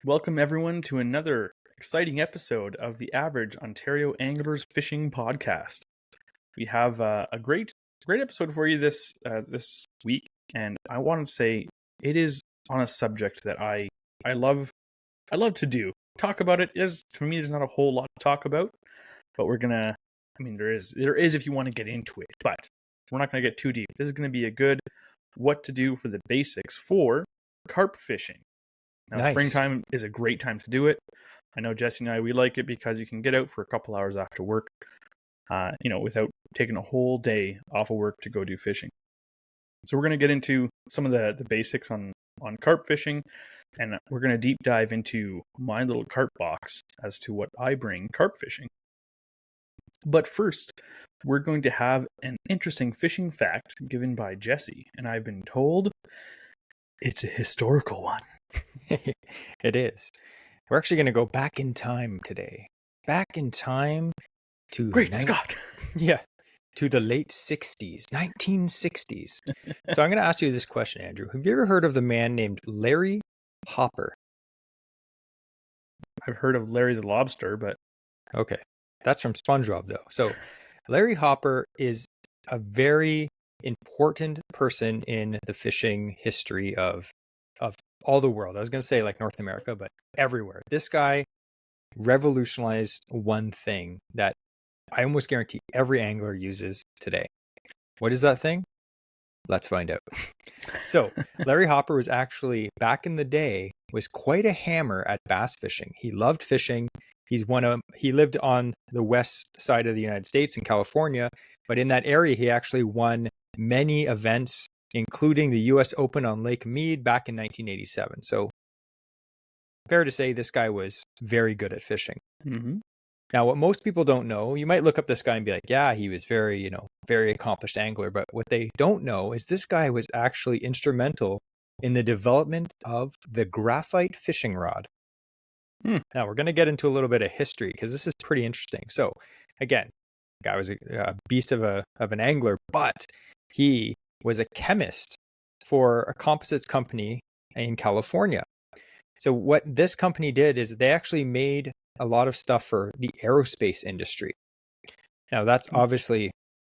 Welcome everyone to another exciting episode of the Average Ontario Anglers Fishing Podcast. We have a great episode for you this week, and I want to say it is on a subject that I love to do. Talk about it is, for me, there's not a whole lot to talk about, but there is if you want to get into it, but we're not going to get too deep. This is going to be a good what to do for the basics for carp fishing. Now, Nice. springtime is a great time to do it. I know Jesse and I, we like it because you can get out for a couple hours after work, without taking a whole day off of work to go do fishing. So we're going to get into some of the basics on carp fishing, and we're going to deep dive into my little carp box as to what I bring carp fishing. But first, we're going to have an interesting fishing fact given by Jesse, and I've been told it's a historical one. It is. We're actually going to go back in time today. Back in time to Great Scott! Yeah, to the late 60s, 1960s. So I'm going to ask you this question, Andrew. Have you ever heard of the man named Larry Hopper? I've heard of Larry the Lobster, but... Okay, that's from SpongeBob, though. So Larry Hopper is a very important person in the fishing history of all the world. I was going to say like North America, but everywhere. This guy revolutionized one thing that I almost guarantee every angler uses today. What is that thing? Let's find out. So Larry Hopper was actually, back in the day, was quite a hammer at bass fishing. He loved fishing. He lived on the west side of the United States in California, but in that area, he actually won many events, including the U.S. Open on Lake Mead back in 1987. So fair to say this guy was very good at fishing. Mm-hmm. Now, what most people don't know, you might look up this guy and be like, yeah, he was very accomplished angler. But what they don't know is this guy was actually instrumental in the development of the graphite fishing rod. Now, we're going to get into a little bit of history because this is pretty interesting. So again, the guy was a beast of an angler, but he was a chemist for a composites company in California. So what this company did is they actually made a lot of stuff for the aerospace industry. Now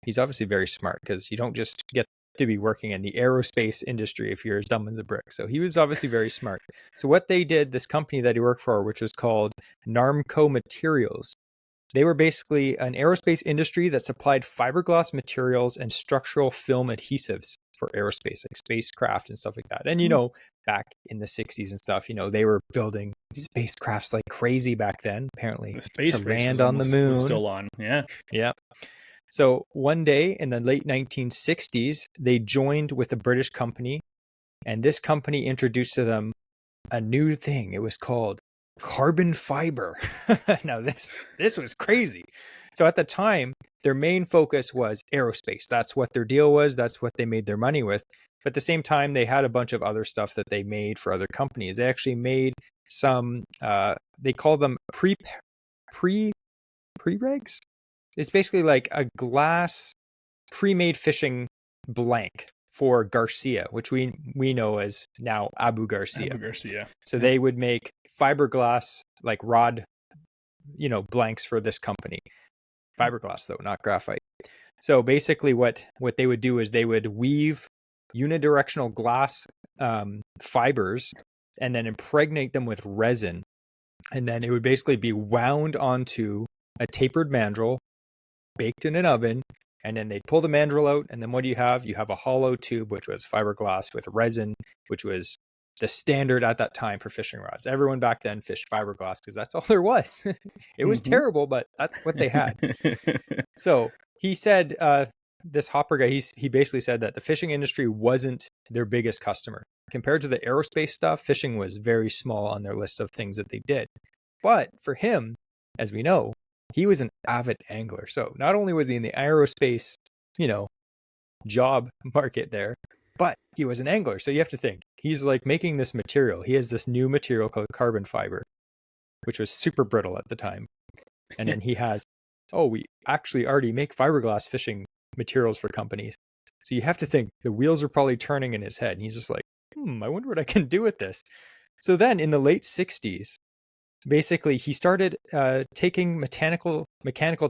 he's obviously very smart, because you don't just get to be working in the aerospace industry if you're as dumb as a brick. So he was obviously very smart. So what they did, this company that he worked for, which was called Narmco Materials, they were basically an aerospace industry that supplied fiberglass materials and structural film adhesives for aerospace, like spacecraft and stuff like that. And, back in the 60s and stuff, they were building spacecrafts like crazy back then, apparently. The space to race land on the moon. Was still on, yeah. Yeah. So one day in the late 1960s, they joined with a British company, and this company introduced to them a new thing. It was called carbon fiber. Now this was crazy. So at the time, their main focus was aerospace. That's what their deal was. That's what they made their money with. But at the same time, they had a bunch of other stuff that they made for other companies. They actually made some, they call them pre-regs. It's basically like a glass pre-made fishing blank for Garcia, which we know as now Abu Garcia. So they would make fiberglass like rod, blanks for this company. Fiberglass though, not graphite. So basically what they would do is they would weave unidirectional glass fibers and then impregnate them with resin. And then it would basically be wound onto a tapered mandrel, baked in an oven, and then they'd pull the mandrel out, and then what do you have? You have a hollow tube, which was fiberglass with resin, which was the standard at that time for fishing rods. Everyone back then fished fiberglass because that's all there was. It was terrible, but that's what they had. So he said, this Hopper guy, he basically said that the fishing industry wasn't their biggest customer. Compared to the aerospace stuff, fishing was very small on their list of things that they did. But for him, as we know, he was an avid angler. So not only was he in the aerospace, job market there, but he was an angler. So you have to think, he's like making this material. He has this new material called carbon fiber, which was super brittle at the time. And then he has, we actually already make fiberglass fishing materials for companies. So you have to think the wheels are probably turning in his head. And he's just like, I wonder what I can do with this. So then in the late 60s, basically he started taking mechanical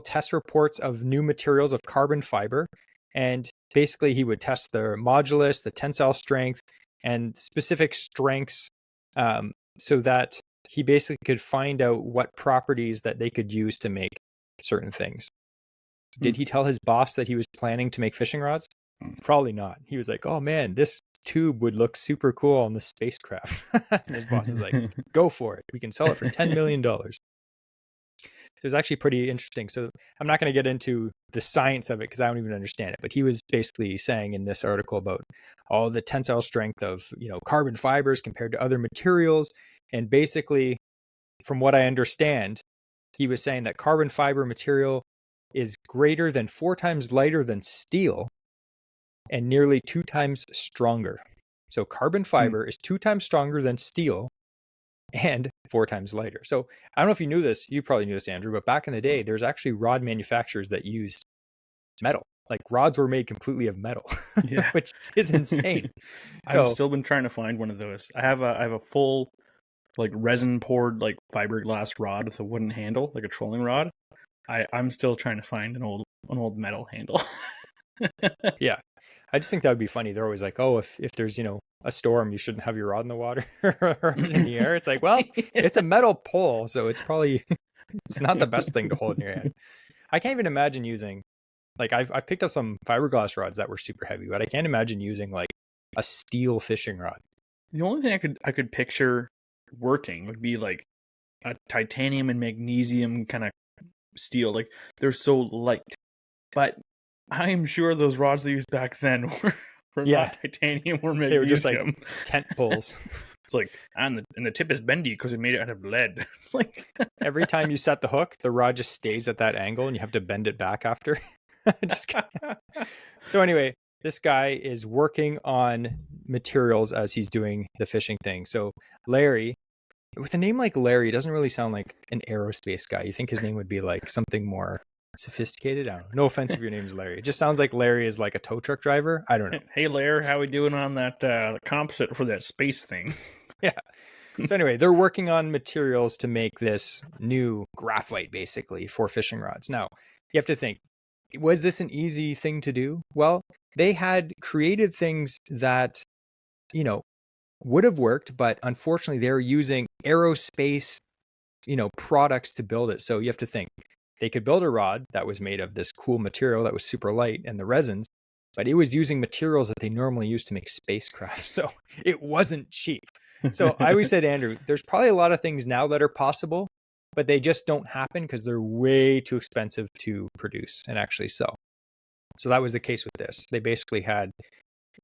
test reports of new materials of carbon fiber. And basically he would test the modulus, the tensile strength, and specific strengths, so that he basically could find out what properties that they could use to make certain things. Did he tell his boss that he was planning to make fishing rods? Probably not. He was like, oh man, this tube would look super cool on the spacecraft. And his boss is like, go for it. We can sell it for $10 million. So it's actually pretty interesting. So I'm not going to get into the science of it because I don't even understand it. But he was basically saying in this article about all the tensile strength of, carbon fibers compared to other materials. And basically, from what I understand, he was saying that carbon fiber material is greater than 4 times lighter than steel and nearly 2 times stronger. So carbon fiber is 2 times stronger than steel and 4 times lighter. So I don't know if you knew this. You probably knew this, Andrew, but back in the day, there's actually rod manufacturers that used metal. Like rods were made completely of metal, Yeah. which is insane. I've still been trying to find one of those. I have a full like resin poured like fiberglass rod with a wooden handle, like a trolling rod. I'm still trying to find an old metal handle. Yeah. I just think that would be funny. They're always like, oh, if there's, a storm, you shouldn't have your rod in the water or in the air. It's like, well, it's a metal pole, so it's probably it's not the best thing to hold in your hand. I can't even imagine using, like, I've picked up some fiberglass rods that were super heavy, but I can't imagine using like a steel fishing rod. The only thing I could picture working would be like a titanium and magnesium kind of steel. Like they're so light, but I'm sure those rods they used back then were not titanium or magnesium. They were just like tent poles. It's like, and the tip is bendy because it made it out of lead. It's like every time you set the hook, the rod just stays at that angle and you have to bend it back after. So anyway, this guy is working on materials as he's doing the fishing thing. So Larry, with a name like Larry, it doesn't really sound like an aerospace guy. You think his name would be like something more sophisticated? I don't know. No offense if your name's Larry. It just sounds like Larry is like a tow truck driver. I don't know. Hey Larry, how we doing on that composite for that space thing? Yeah. So anyway, they're working on materials to make this new graphite basically for fishing rods. Now, you have to think, was this an easy thing to do? Well, they had created things that, would have worked, but unfortunately they were using aerospace, products to build it. So you have to think, they could build a rod that was made of this cool material that was super light and the resins, but it was using materials that they normally use to make spacecraft. So it wasn't cheap. So I always said, Andrew, there's probably a lot of things now that are possible, but they just don't happen because they're way too expensive to produce and actually sell. So that was the case with this. They basically had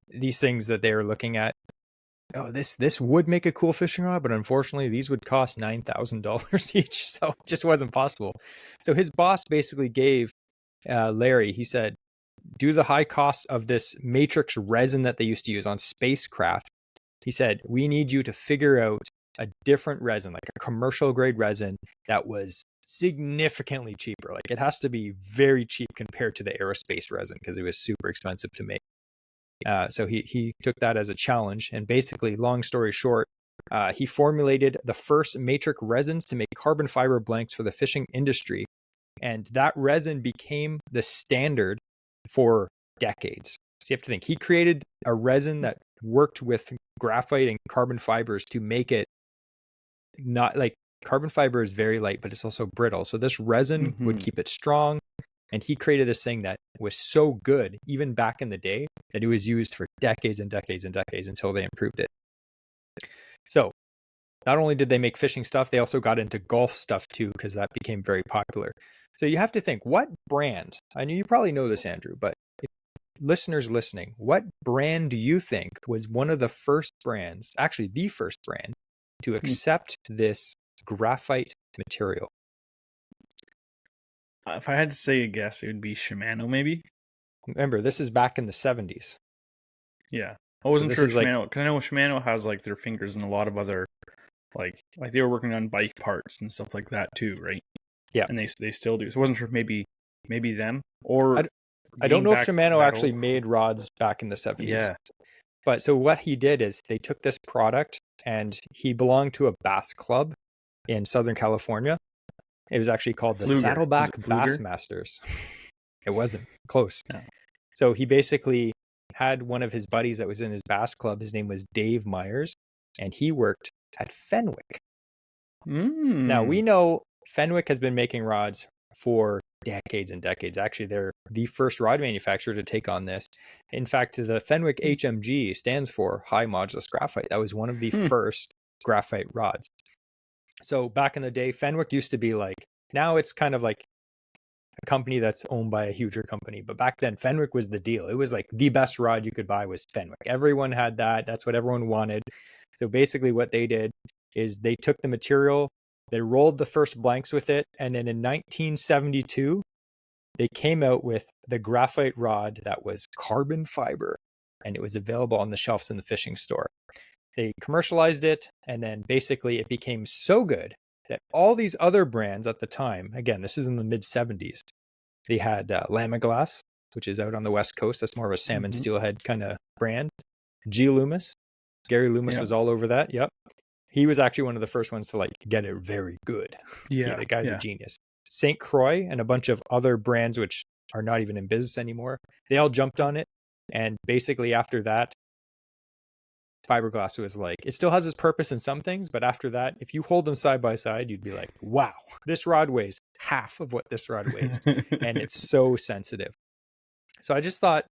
these things that they were looking at. Oh, this would make a cool fishing rod, but unfortunately these would cost $9,000 each. So it just wasn't possible. So his boss basically gave Larry, he said, due to the high cost of this matrix resin that they used to use on spacecraft, he said, we need you to figure out a different resin, like a commercial grade resin that was significantly cheaper. Like it has to be very cheap compared to the aerospace resin because it was super expensive to make. So he took that as a challenge. And basically, long story short, he formulated the first matrix resins to make carbon fiber blanks for the fishing industry. And that resin became the standard for decades. So you have to think, he created a resin that worked with graphite and carbon fibers to make it not like carbon fiber is very light, but it's also brittle. So this resin would keep it strong. And he created this thing that was so good, even back in the day, that it was used for decades and decades and decades until they improved it. So not only did they make fishing stuff, they also got into golf stuff too, because that became very popular. So you have to think, what brand, I know you probably know this, Andrew, but listeners listening, what brand do you think was one of the first brands, actually the first brand, to accept this graphite material? If I had to say a guess, it would be Shimano, maybe. Remember, this is back in the 70s. Yeah, I wasn't sure Shimano, because I know Shimano has like their fingers in a lot of other, like they were working on bike parts and stuff like that too, right? Yeah, and they still do. So I wasn't sure, maybe them, or I don't know if Shimano actually made rods back in the 70s. Yeah, but so what he did is they took this product and he belonged to a bass club in Southern California. It was actually called the Fluger. Saddleback Was it Fluger? Bassmasters. It wasn't close. No. So he basically had one of his buddies that was in his bass club. His name was Dave Myers, and he worked at Fenwick. Now, we know Fenwick has been making rods for decades and decades. Actually, they're the first rod manufacturer to take on this. In fact, the Fenwick HMG stands for high modulus graphite. That was one of the first graphite rods. So back in the day, Fenwick used to be like, now it's kind of like a company that's owned by a huger company. But back then, Fenwick was the deal. It was like the best rod you could buy was Fenwick. Everyone had that. That's what everyone wanted. So basically what they did is they took the material, they rolled the first blanks with it, and then in 1972, they came out with the graphite rod that was carbon fiber, and it was available on the shelves in the fishing store. They commercialized it, and then basically it became so good that all these other brands at the time, again, this is in the mid-70s, they had Lamiglass, which is out on the West Coast. That's more of a salmon steelhead kind of brand. G. Loomis. Gary Loomis was all over that. Yep. He was actually one of the first ones to like get it very good. Yeah. The guy's a genius. St. Croix and a bunch of other brands, which are not even in business anymore, they all jumped on it. And basically after that, fiberglass was like, it still has its purpose in some things, but after that, if you hold them side by side, you'd be like, wow, this rod weighs half of what this rod weighs. And it's so sensitive. So I just thought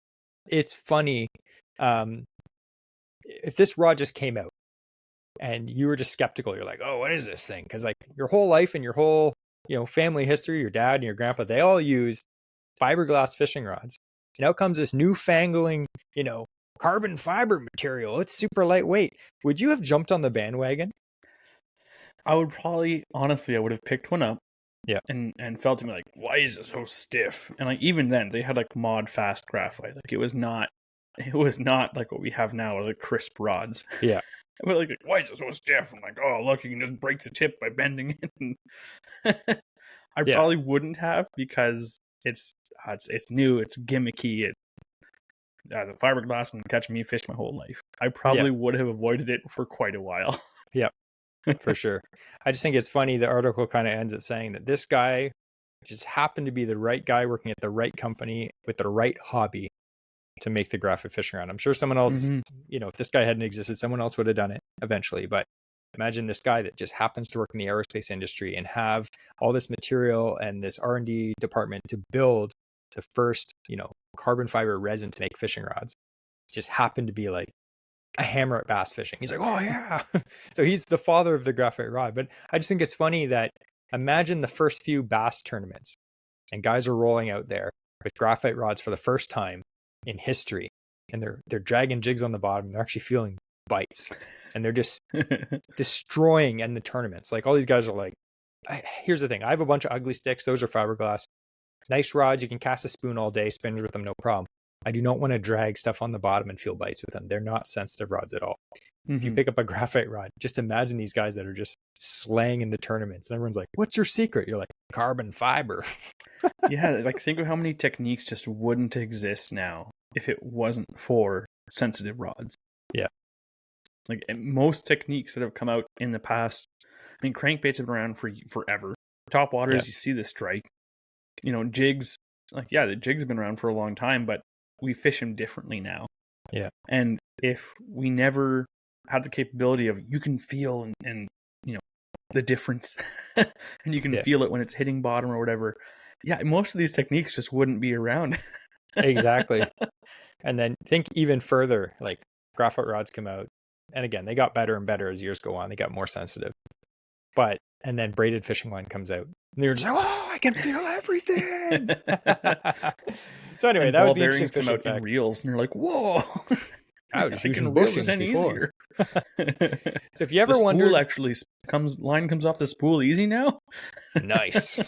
it's funny. If this rod just came out and you were just skeptical, you're like, oh, what is this thing? Because like your whole life and your whole, family history, your dad and your grandpa, they all used fiberglass fishing rods. And out comes this newfangling, carbon fiber material. It's super lightweight. Would you have jumped on the bandwagon? I would probably, honestly, I would have picked one up. Yeah. And felt to me like, why is it so stiff? And like even then, they had like mod fast graphite. Like it was not like what we have now, like crisp rods. Yeah. But like, why is it so stiff? I'm like, oh, look, you can just break the tip by bending it. I probably wouldn't have, because it's new, it's gimmicky. The fiberglass been catching me fish my whole life. I probably would have avoided it for quite a while. Yeah, for sure. I just think it's funny. The article kind of ends at saying that this guy just happened to be the right guy working at the right company with the right hobby to make the graphite fishing rod. I'm sure someone else, if this guy hadn't existed, someone else would have done it eventually. But imagine this guy that just happens to work in the aerospace industry and have all this material and this R&D department to build the first, carbon fiber resin to make fishing rods. Just happened to be like a hammer at bass fishing. He's like, oh yeah. So he's the father of the graphite rod. But I just think it's funny that imagine the first few bass tournaments and guys are rolling out there with graphite rods for the first time in history, and they're dragging jigs on the bottom. They're actually feeling bites, and they're just destroying in the tournaments. Like all these guys are like, here's the thing. I have a bunch of ugly sticks. Those are fiberglass. Nice rods. You can cast a spoon all day, spinners with them, no problem. I do not want to drag stuff on the bottom and feel bites with them. They're not sensitive rods at all. If you pick up a graphite rod, just imagine these guys that are just slaying in the tournaments. And everyone's like, what's your secret? You're like, carbon fiber. Yeah, like think of how many techniques just wouldn't exist now if it wasn't for sensitive rods. Yeah. Like most techniques that have come out in the past, I mean, crankbaits have been around for forever. Top waters, you see the strike. Jigs, the jigs have been around for a long time, but we fish them differently now. Yeah. And if we never had the capability of, you can feel and the difference and you can feel it when it's hitting bottom or whatever. Yeah, most of these techniques just wouldn't be around. Exactly. And then think even further, like graphite rods come out. And again, they got better and better as years go on. They got more sensitive. And then braided fishing line comes out. And they're just like, oh, I can feel everything. So anyway, that was the interesting come out in reels. And you're like, whoa. I was using bushings before. So if you ever wondered, line comes off the spool easy now. Nice.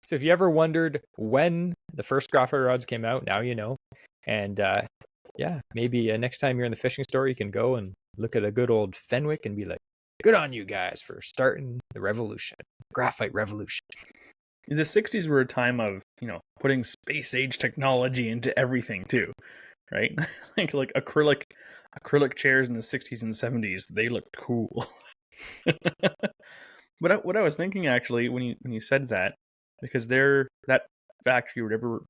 So if you ever wondered when the first graphite rods came out, now you know. And maybe next time you're in the fishing store, you can go and look at a good old Fenwick and be like, good on you guys for starting the revolution, graphite revolution. The 60s were a time of, putting space age technology into everything too, right? like acrylic acrylic chairs in the 60s and 70s, they looked cool. But what I was thinking actually when you said that, because that factory or whatever,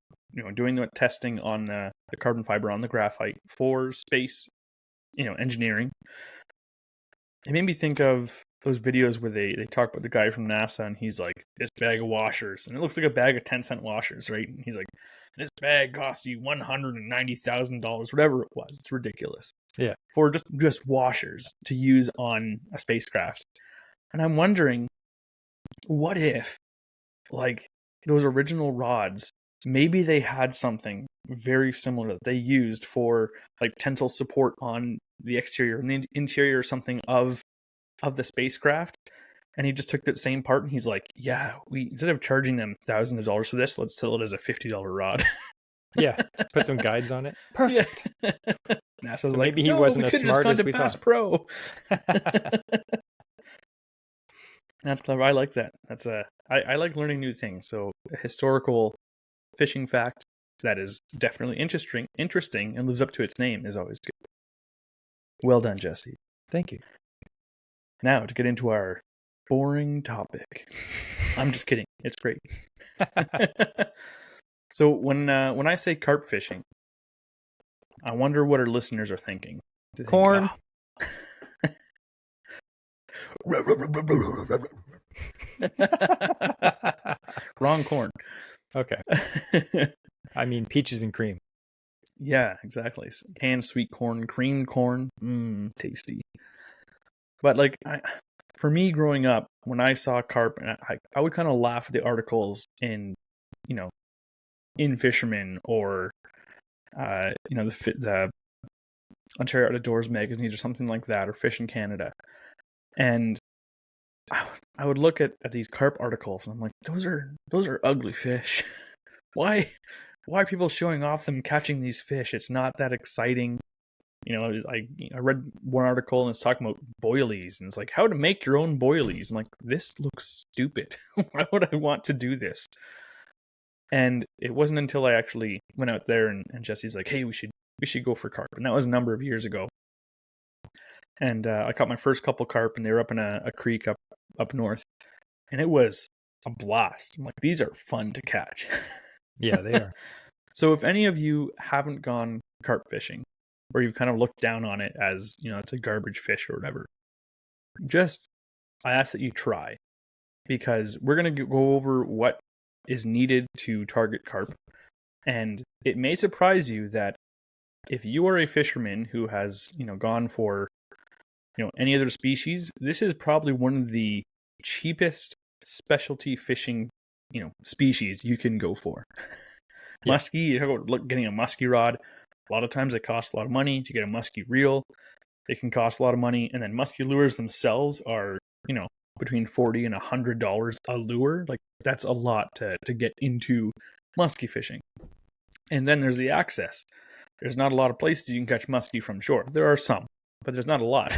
doing the testing on the carbon fiber on the graphite for space, engineering, it made me think of those videos where they talk about the guy from NASA and he's like, this bag of washers, and it looks like a bag of 10-cent washers, right? And he's like, this bag cost you $190,000, whatever it was. It's ridiculous. Yeah. For just washers to use on a spacecraft. And I'm wondering, what if, like, those original rods, maybe they had something very similar that they used for like tensile support on the exterior and the interior or something of the spacecraft, and he just took that same part and he's like, yeah, we, instead of charging them thousands of dollars for this, let's sell it as a $50 rod. Yeah, put some guides on it. Perfect. Yeah. NASA's so like, maybe he wasn't as smart as we Bass thought. Pro. That's clever. I like that. I like learning new things. So a historical fishing fact that is definitely interesting and lives up to its name is always good. Well done, Jesse. Thank you. Now to get into our boring topic. I'm just kidding. It's great. So when I say carp fishing, I wonder what our listeners are thinking. Corn. Wrong corn. Okay. I mean peaches and cream. Yeah, exactly. Canned sweet corn, creamed corn, tasty. But like, for me growing up, when I saw carp, and I would kind of laugh at the articles in Fisherman or the Ontario Out of Doors magazines or something like that, or Fish in Canada, and I would look at these carp articles and I'm like, those are ugly fish. Why are people showing off them catching these fish? It's not that exciting. I read one article and it's talking about boilies and it's like how to make your own boilies. I'm like, this looks stupid. Why would I want to do this? And it wasn't until I actually went out there and Jesse's like, hey, we should go for carp. And that was a number of years ago. And I caught my first couple carp and they were up in a creek up north. And it was a blast. I'm like, these are fun to catch. Yeah, they are. So if any of you haven't gone carp fishing, or you've kind of looked down on it as, it's a garbage fish or whatever, I ask that you try, because we're going to go over what is needed to target carp. And it may surprise you that if you are a fisherman who has, gone for, any other species, this is probably one of the cheapest specialty fishing, species you can go for. Yeah. Muskie, you talk about getting a muskie rod. A lot of times it costs a lot of money to get a muskie reel. They can cost a lot of money. And then muskie lures themselves are, between $40 and $100 a lure. Like, that's a lot to get into muskie fishing. And then there's the access. There's not a lot of places you can catch muskie from shore. There are some, but there's not a lot.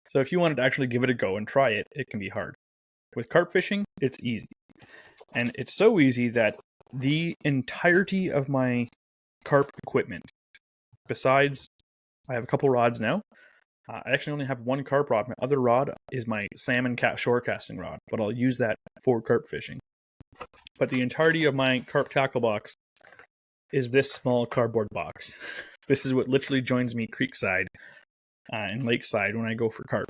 So if you wanted to actually give it a go and try it, it can be hard. With carp fishing, it's easy. And it's so easy that the entirety of my carp equipment, besides I have a couple rods now, I actually only have one carp rod. My other rod is my salmon shore casting rod, but I'll use that for carp fishing. But the entirety of my carp tackle box is this small cardboard box. This is what literally joins me creekside and lakeside when I go for carp.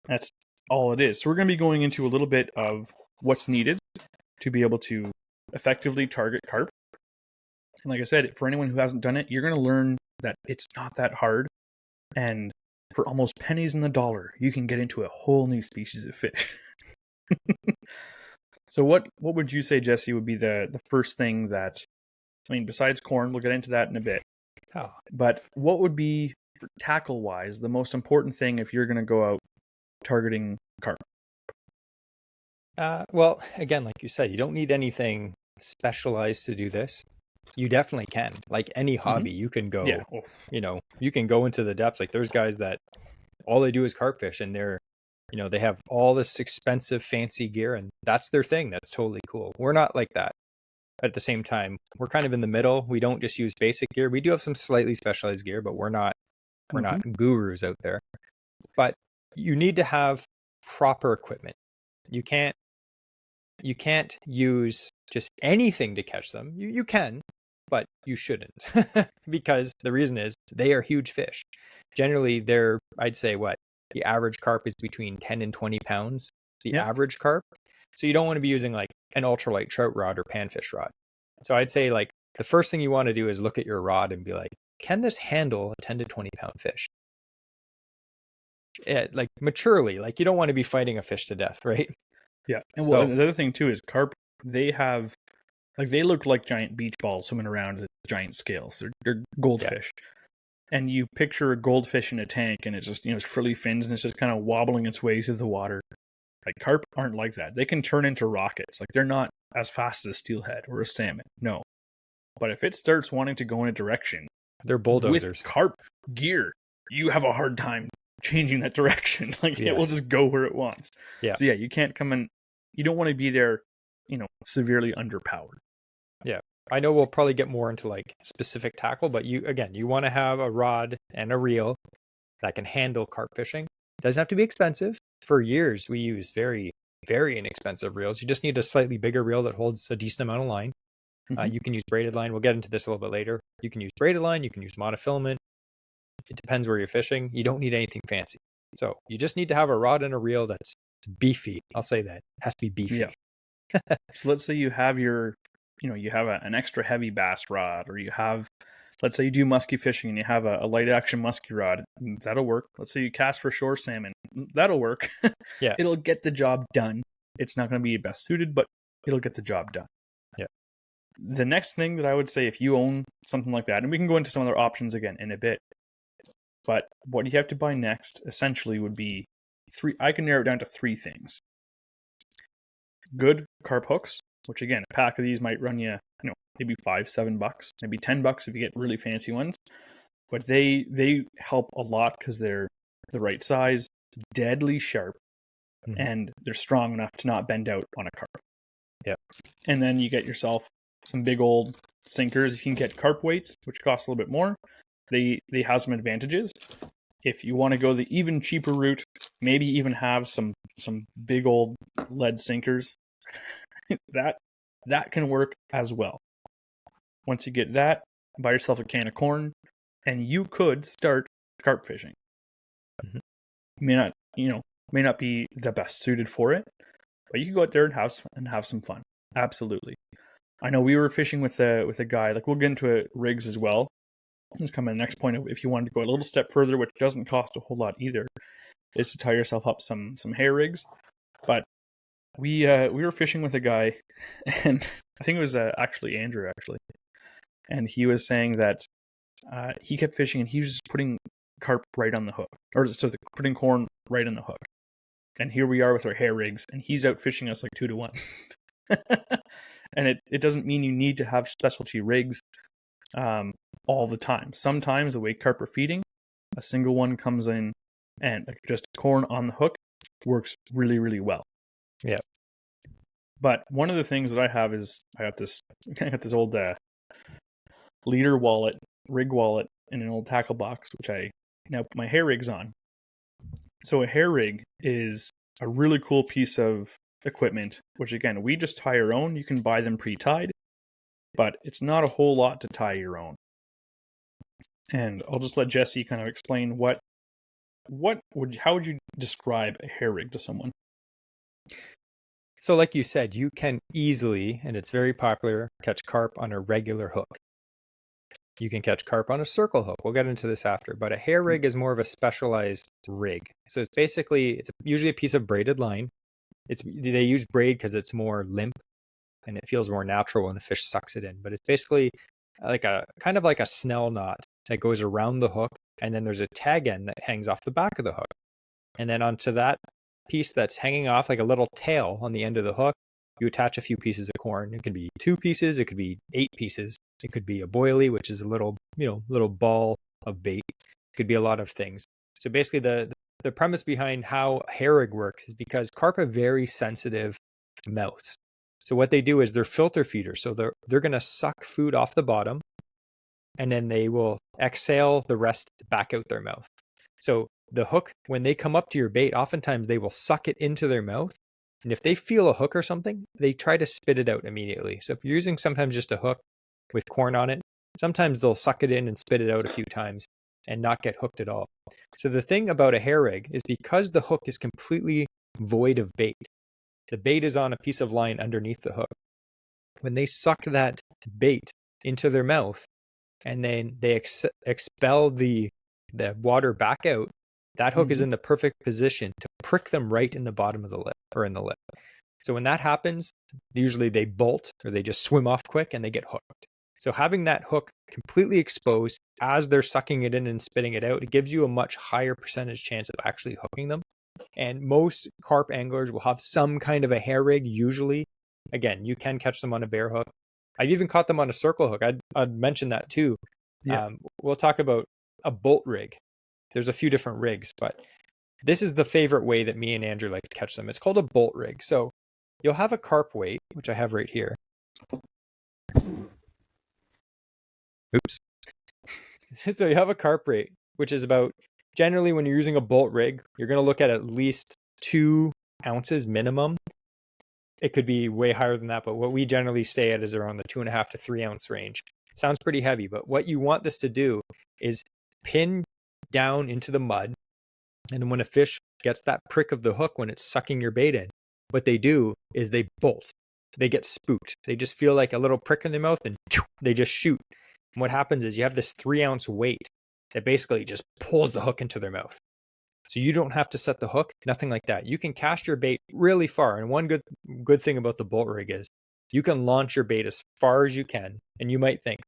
That's all it is. So we're going to be going into a little bit of what's needed to be able to effectively target carp. And like I said, for anyone who hasn't done it, you're going to learn that it's not that hard. And for almost pennies in the dollar, you can get into a whole new species of fish. So what would you say, Jesse, would be the first thing that, besides corn, we'll get into that in a bit. Oh. But what would be, tackle-wise, the most important thing if you're going to go out targeting carp? Well, again, like you said, you don't need anything specialized to do this. You definitely can. Like any hobby, you can go, you can go into the depths. Like there's guys that all they do is carp fish and they're, they have all this expensive, fancy gear and that's their thing. That's totally cool. We're not like that. At the same time, we're kind of in the middle. We don't just use basic gear. We do have some slightly specialized gear, but we're not We're not gurus out there, but you need to have proper equipment. You can't use just anything to catch them. You can, but you shouldn't because the reason is they are huge fish. Generally, I'd say the average carp is between 10 and 20 pounds, the average carp. So you don't want to be using like an ultralight trout rod or panfish rod. So I'd say like the first thing you want to do is look at your rod and be like, can this handle a 10 to 20 pound fish? Like maturely, like you don't want to be fighting a fish to death, right? Yeah. And well, another thing too is carp, they look like giant beach balls swimming around with giant scales. They're goldfish. Yeah. And you picture a goldfish in a tank and it's just, it's frilly fins and it's just kind of wobbling its way through the water. Like carp aren't like that. They can turn into rockets. Like they're not as fast as a steelhead or a salmon. No. But if it starts wanting to go in a direction, they're bulldozers. With carp gear, you have a hard time changing that direction. Like it will just go where it wants. Yeah. So you can't come in. You don't want to be there, severely underpowered. Yeah. I know we'll probably get more into like specific tackle, but you want to have a rod and a reel that can handle carp fishing. It doesn't have to be expensive. For years, we used very, very inexpensive reels. You just need a slightly bigger reel that holds a decent amount of line. You can use braided line. We'll get into this a little bit later. You can use braided line. You can use monofilament. It depends where you're fishing. You don't need anything fancy. So you just need to have a rod and a reel that's beefy. I'll say that. It has to be beefy. Yeah. So let's say you have you have an extra heavy bass rod, or let's say you do muskie fishing and you have a light action muskie rod. That'll work. Let's say you cast for shore salmon. That'll work. Yeah. It'll get the job done. It's not going to be best suited, but it'll get the job done. Yeah. The next thing that I would say, if you own something like that, and we can go into some other options again in a bit, but what you have to buy next essentially would be I can narrow it down to three things. Good carp hooks, which again, a pack of these might run you, maybe $5-7, maybe $10 if you get really fancy ones. But they help a lot because they're the right size, deadly sharp, and they're strong enough to not bend out on a carp. Yeah. And then you get yourself some big old sinkers. If you can get carp weights, which cost a little bit more, they have some advantages. If you want to go the even cheaper route, maybe even have some big old lead sinkers. that can work as well. Once you get that, buy yourself a can of corn, and you could start carp fishing. May not be the best suited for it, but you can go out there and have some fun. Absolutely. I know we were fishing with a guy. Like we'll get into rigs as well. This kind of the next point of if you wanted to go a little step further, which doesn't cost a whole lot either, is to tie yourself up some hair rigs. But we were fishing with a guy, and I think it was actually Andrew and he was saying that he kept fishing and he was just putting carp right on the hook, putting corn right on the hook. And here we are with our hair rigs, and he's out fishing us like 2-1. And it doesn't mean you need to have specialty rigs all the time. Sometimes the way carp are feeding, a single one comes in and just corn on the hook works really, really well. Yeah. But one of the things that I have is I got this old leader wallet, rig wallet in an old tackle box, which I now put my hair rigs on. So a hair rig is a really cool piece of equipment, which again, we just tie our own. You can buy them pre-tied, but it's not a whole lot to tie your own. And I'll just let Jesse kind of explain how would you describe a hair rig to someone? So like you said, you can easily, and it's very popular, catch carp on a regular hook. You can catch carp on a circle hook. We'll get into this after, but a hair rig is more of a specialized rig. So it's usually a piece of braided line. They use braid because it's more limp and it feels more natural when the fish sucks it in. But it's basically like a kind of like a snell knot that goes around the hook, and then there's a tag end that hangs off the back of the hook. And then onto that piece that's hanging off like a little tail on the end of the hook, you attach a few pieces of corn. It could be 2 pieces, it could be 8 pieces, it could be a boilie, which is a little ball of bait. It could be a lot of things. So basically the premise behind how hair rig works is because carp have very sensitive mouths. So what they do is they're filter feeders. So they're going to suck food off the bottom and then they will exhale the rest back out their mouth. So the hook, when they come up to your bait, oftentimes they will suck it into their mouth. And if they feel a hook or something, they try to spit it out immediately. So if you're using sometimes just a hook with corn on it, sometimes they'll suck it in and spit it out a few times and not get hooked at all. So the thing about a hair rig is because the hook is completely void of bait, the bait is on a piece of line underneath the hook. When they suck that bait into their mouth and then they expel the water back out, that hook is in the perfect position to prick them right in the bottom of the lip or in the lip. So when that happens, usually they bolt or they just swim off quick and they get hooked. So having that hook completely exposed as they're sucking it in and spitting it out, it gives you a much higher percentage chance of actually hooking them. And most carp anglers will have some kind of a hair rig usually. Again, you can catch them on a bare hook. I've even caught them on a circle hook. I'd mention that too. Yeah. We'll talk about a bolt rig. There's a few different rigs, but this is the favorite way that me and Andrew like to catch them. It's called a bolt rig. So you'll have a carp weight, which I have right here. Oops. So you have a carp rate, which is about, generally when you're using a bolt rig, you're going to look at least 2 ounces minimum. It could be way higher than that, but what we generally stay at is around the 2.5 to 3 ounce range. Sounds pretty heavy, but what you want this to do is pin down into the mud. And when a fish gets that prick of the hook when it's sucking your bait in, what they do is they bolt. They get spooked. They just feel like a little prick in their mouth and they just shoot. And what happens is you have this 3 ounce weight that basically just pulls the hook into their mouth. So you don't have to set the hook, nothing like that. You can cast your bait really far. And one good thing about the bolt rig is you can launch your bait as far as you can. And you might think,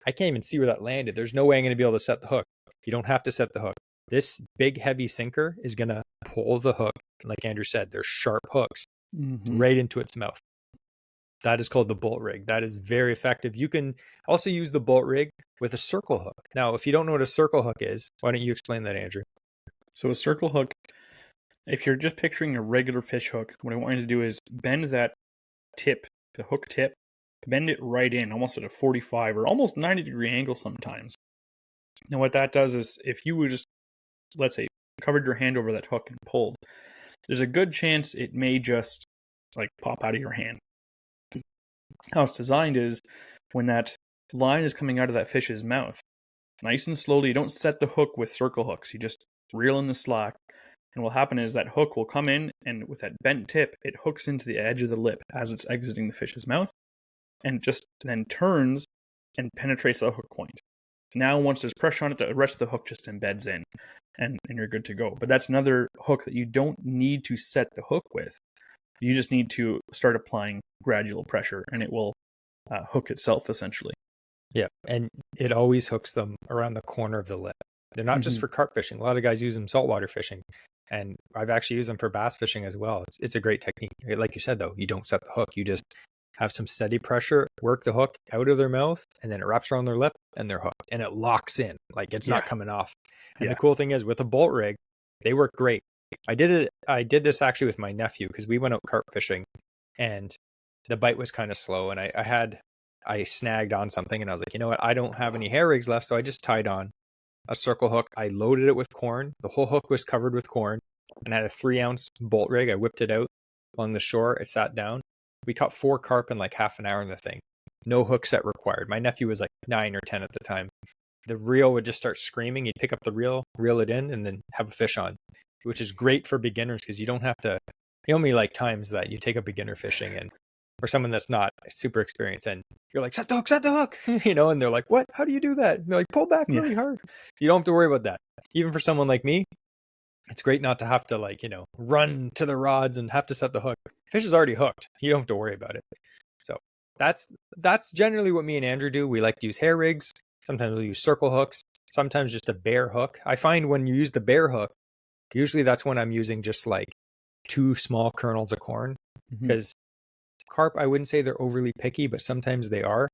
I can't even see where that landed. There's no way I'm going to be able to set the hook. You don't have to set the hook. This big heavy sinker is going to pull the hook. Like Andrew said, they're sharp hooks right into its mouth. That is called the bolt rig. That is very effective. You can also use the bolt rig with a circle hook. Now, if you don't know what a circle hook is, why don't you explain that, Andrew? So a circle hook, if you're just picturing a regular fish hook, what I want you to do is bend that tip, the hook tip, bend it right in, almost at a 45 or almost 90-degree angle sometimes. Now what that does is if you would just, let's say, covered your hand over that hook and pulled, there's a good chance it may just like pop out of your hand. How it's designed is when that line is coming out of that fish's mouth, nice and slowly, you don't set the hook with circle hooks, you just reel in the slack, and what will happen is that hook will come in, and with that bent tip, it hooks into the edge of the lip as it's exiting the fish's mouth, and just then turns and penetrates the hook point. Now, once there's pressure on it, the rest of the hook just embeds in, and you're good to go. But that's another hook that you don't need to set the hook with. You just need to start applying gradual pressure, and it will hook itself, essentially. Yeah, and it always hooks them around the corner of the lip. They're not just for carp fishing. A lot of guys use them saltwater fishing, and I've actually used them for bass fishing as well. It's a great technique. Like you said, though, you don't set the hook. You just have some steady pressure, work the hook out of their mouth, and then it wraps around their lip, and they're hooked. And it locks in, like it's not coming off. And the cool thing is, with a bolt rig, they work great. I did this actually with my nephew because we went out carp fishing, and the bite was kind of slow, and I snagged on something, and I was like, you know what? I don't have any hair rigs left, so I just tied on a circle hook. I loaded it with corn. The whole hook was covered with corn, and I had a 3 ounce bolt rig. I whipped it out along the shore. It sat down. We caught 4 carp in like half an hour in the thing. No hook set required. My nephew was like 9 or 10 at the time. The reel would just start screaming. You'd pick up the reel it in, and then have a fish on, which is great for beginners because you don't have to. You know, me like times that you take a beginner fishing and or someone that's not super experienced and you're like, set the hook, you know, and they're like, what? How do you do that? And they're like, pull back really hard. You don't have to worry about that. Even for someone like me, it's great not to have to like, you know, run to the rods and have to set the hook. Fish is already hooked. You don't have to worry about it. So that's generally what me and Andrew do. We like to use hair rigs. Sometimes we'll use circle hooks. Sometimes just a bare hook. I find when you use the bare hook, usually that's when I'm using just like 2 small kernels of corn because carp, I wouldn't say they're overly picky, but sometimes they are.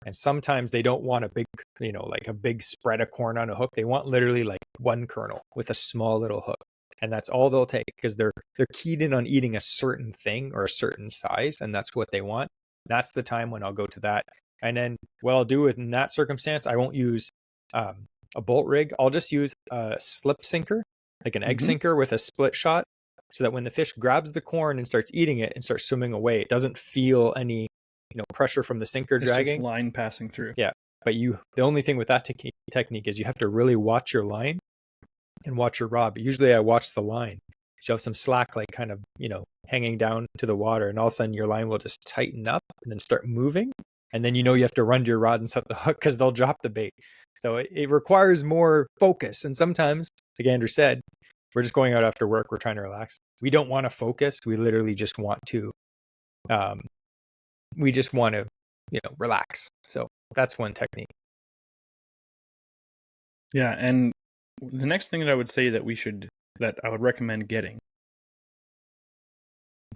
And sometimes they don't want a big, you know, like a big spread of corn on a hook. They want literally like 1 kernel with a small little hook. And that's all they'll take because they're keyed in on eating a certain thing or a certain size. And that's what they want. That's the time when I'll go to that. And then what I'll do in that circumstance, I won't use a bolt rig. I'll just use a slip sinker, like an egg sinker with a split shot, so that when the fish grabs the corn and starts eating it and starts swimming away, it doesn't feel any, pressure from the sinker dragging. Just line passing through. Yeah. But the only thing with that technique is you have to really watch your line and watch your rod. But usually I watch the line. So you have some slack, like kind of, hanging down to the water, and all of a sudden your line will just tighten up and then start moving. And then you have to run to your rod and set the hook because they'll drop the bait. So it requires more focus. And sometimes, like Andrew said, we're just going out after work. We're trying to relax. We don't want to focus. We literally just want to, relax. So that's one technique. Yeah. And the next thing that I would say that I would recommend getting,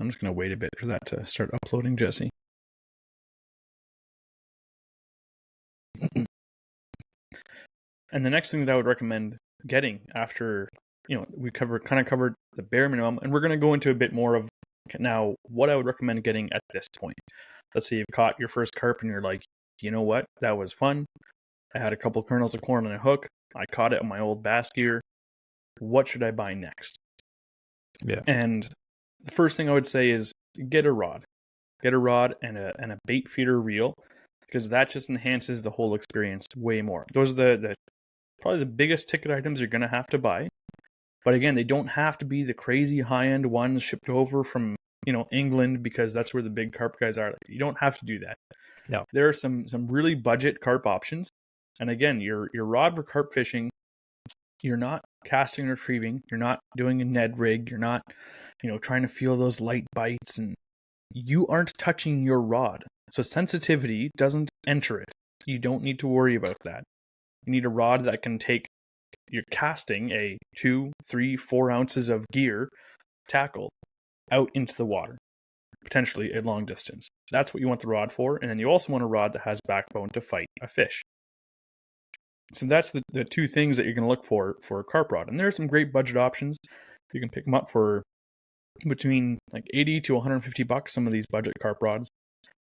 I'm just going to wait a bit for that to start uploading, Jesse. And the next thing that I would recommend getting after, we kind of covered the bare minimum, and we're going to go into a bit more of now what I would recommend getting at this point. Let's say you've caught your first carp and you're like, you know what, that was fun. I had a couple kernels of corn on a hook. I caught it on my old bass gear. What should I buy next? Yeah. And the first thing I would say is get a rod. Get a rod and a bait feeder reel, because that just enhances the whole experience way more. Those are probably the biggest ticket items you're going to have to buy. But again, they don't have to be the crazy high-end ones shipped over from, England, because that's where the big carp guys are. You don't have to do that. No. There are some really budget carp options. And again, your rod for carp fishing, you're not casting and retrieving. You're not doing a Ned rig. You're not, trying to feel those light bites, and you aren't touching your rod. So sensitivity doesn't enter it. You don't need to worry about that. You need a rod that can take your casting a 2, 3, 4 ounces of gear tackle out into the water, potentially at long distance. That's what you want the rod for. And then you also want a rod that has backbone to fight a fish. So that's the two things that you're going to look for a carp rod. And there are some great budget options. You can pick them up for between like $80 to $150, some of these budget carp rods.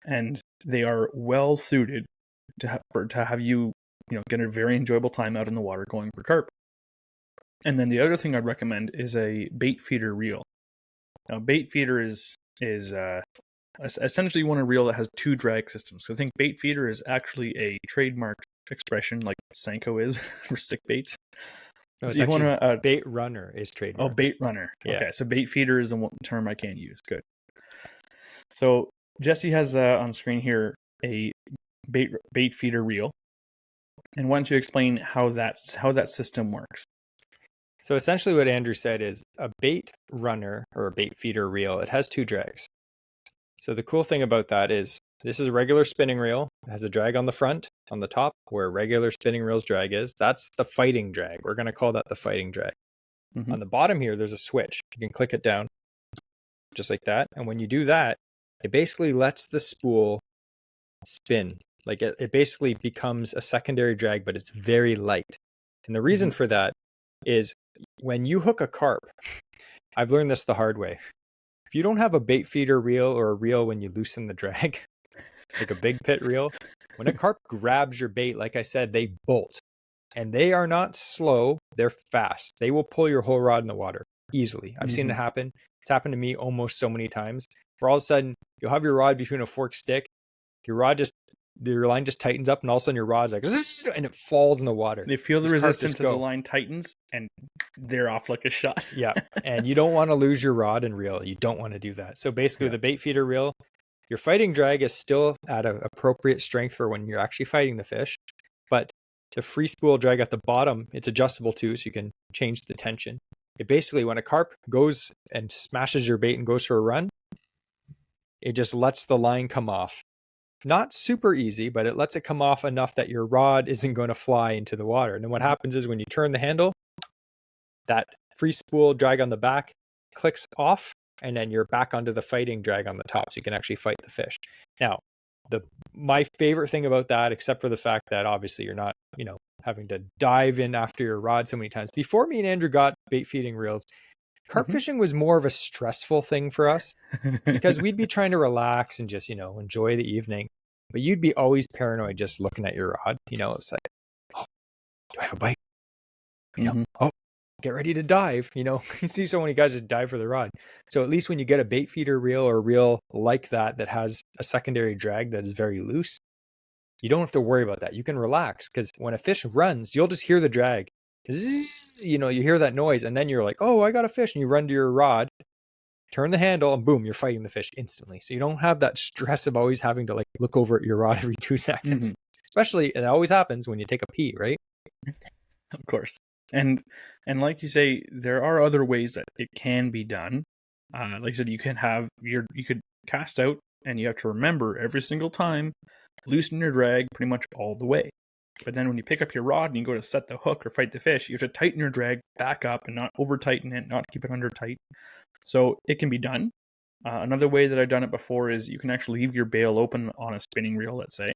And they are well suited to have you, get a very enjoyable time out in the water going for carp. And then the other thing I'd recommend is a bait feeder reel. Now, bait feeder is essentially you want a reel that has 2 drag systems. So I think bait feeder is actually a trademark expression, like Senko is for stick baits. No, so you want a bait runner is trademark. Oh, bait runner. Yeah. Okay, so bait feeder is the term I can't use. Good. So Jesse has on screen here a bait feeder reel. And why don't you explain how that system works? So essentially what Andrew said is a bait runner or a bait feeder reel, it has 2 drags. So the cool thing about that is this is a regular spinning reel. It has a drag on the front, on the top, where regular spinning reel's drag is. That's the fighting drag. We're going to call that the fighting drag. Mm-hmm. On the bottom here, there's a switch. You can click it down just like that. And when you do that, it basically lets the spool spin. Like it basically becomes a secondary drag, but it's very light. And the reason for that is when you hook a carp, I've learned this the hard way. If you don't have a bait feeder reel or a reel when you loosen the drag, like a big pit reel, when a carp grabs your bait, like I said, they bolt. And they are not slow, they're fast. They will pull your whole rod in the water easily. I've seen it happen. It's happened to me almost so many times, where all of a sudden you'll have your rod between a forked stick, your line just tightens up, and all of a sudden your rod's like, and it falls in the water. They feel the resistance as the line tightens, and they're off like a shot. Yeah, and you don't want to lose your rod and reel. You don't want to do that. So basically, with a bait feeder reel, your fighting drag is still at an appropriate strength for when you're actually fighting the fish, but the free spool drag at the bottom, it's adjustable too, so you can change the tension. It basically, when a carp goes and smashes your bait and goes for a run, it just lets the line come off. Not super easy, but it lets it come off enough that your rod isn't going to fly into the water. And then what happens is when you turn the handle, that free spool drag on the back clicks off, and then you're back onto the fighting drag on the top, so you can actually fight the fish. Now, my favorite thing about that, except for the fact that obviously you're not, having to dive in after your rod so many times. Before me and Andrew got bait feeding reels, carp fishing was more of a stressful thing for us because we'd be trying to relax and just, enjoy the evening. But you'd be always paranoid just looking at your rod. It's like, oh, do I have a bite? Oh, get ready to dive. You see so many guys just dive for the rod. So at least when you get a bait feeder reel or a reel like that has a secondary drag that is very loose, you don't have to worry about that. You can relax, because when a fish runs, you'll just hear the drag. Zzz, you hear that noise, and then you're like, oh, I got a fish. And you run to your rod, turn the handle, and boom, you're fighting the fish instantly. So you don't have that stress of always having to like look over at your rod every 2 seconds. Especially, it always happens when you take a pee, right? Of course. And like you say, there are other ways that it can be done. Like I said, you could cast out, and you have to remember every single time, loosen your drag pretty much all the way. But then when you pick up your rod and you go to set the hook or fight the fish, you have to tighten your drag back up and not over tighten it, not keep it under tight. So it can be done. Another way that I've done it before is you can actually leave your bail open on a spinning reel, let's say,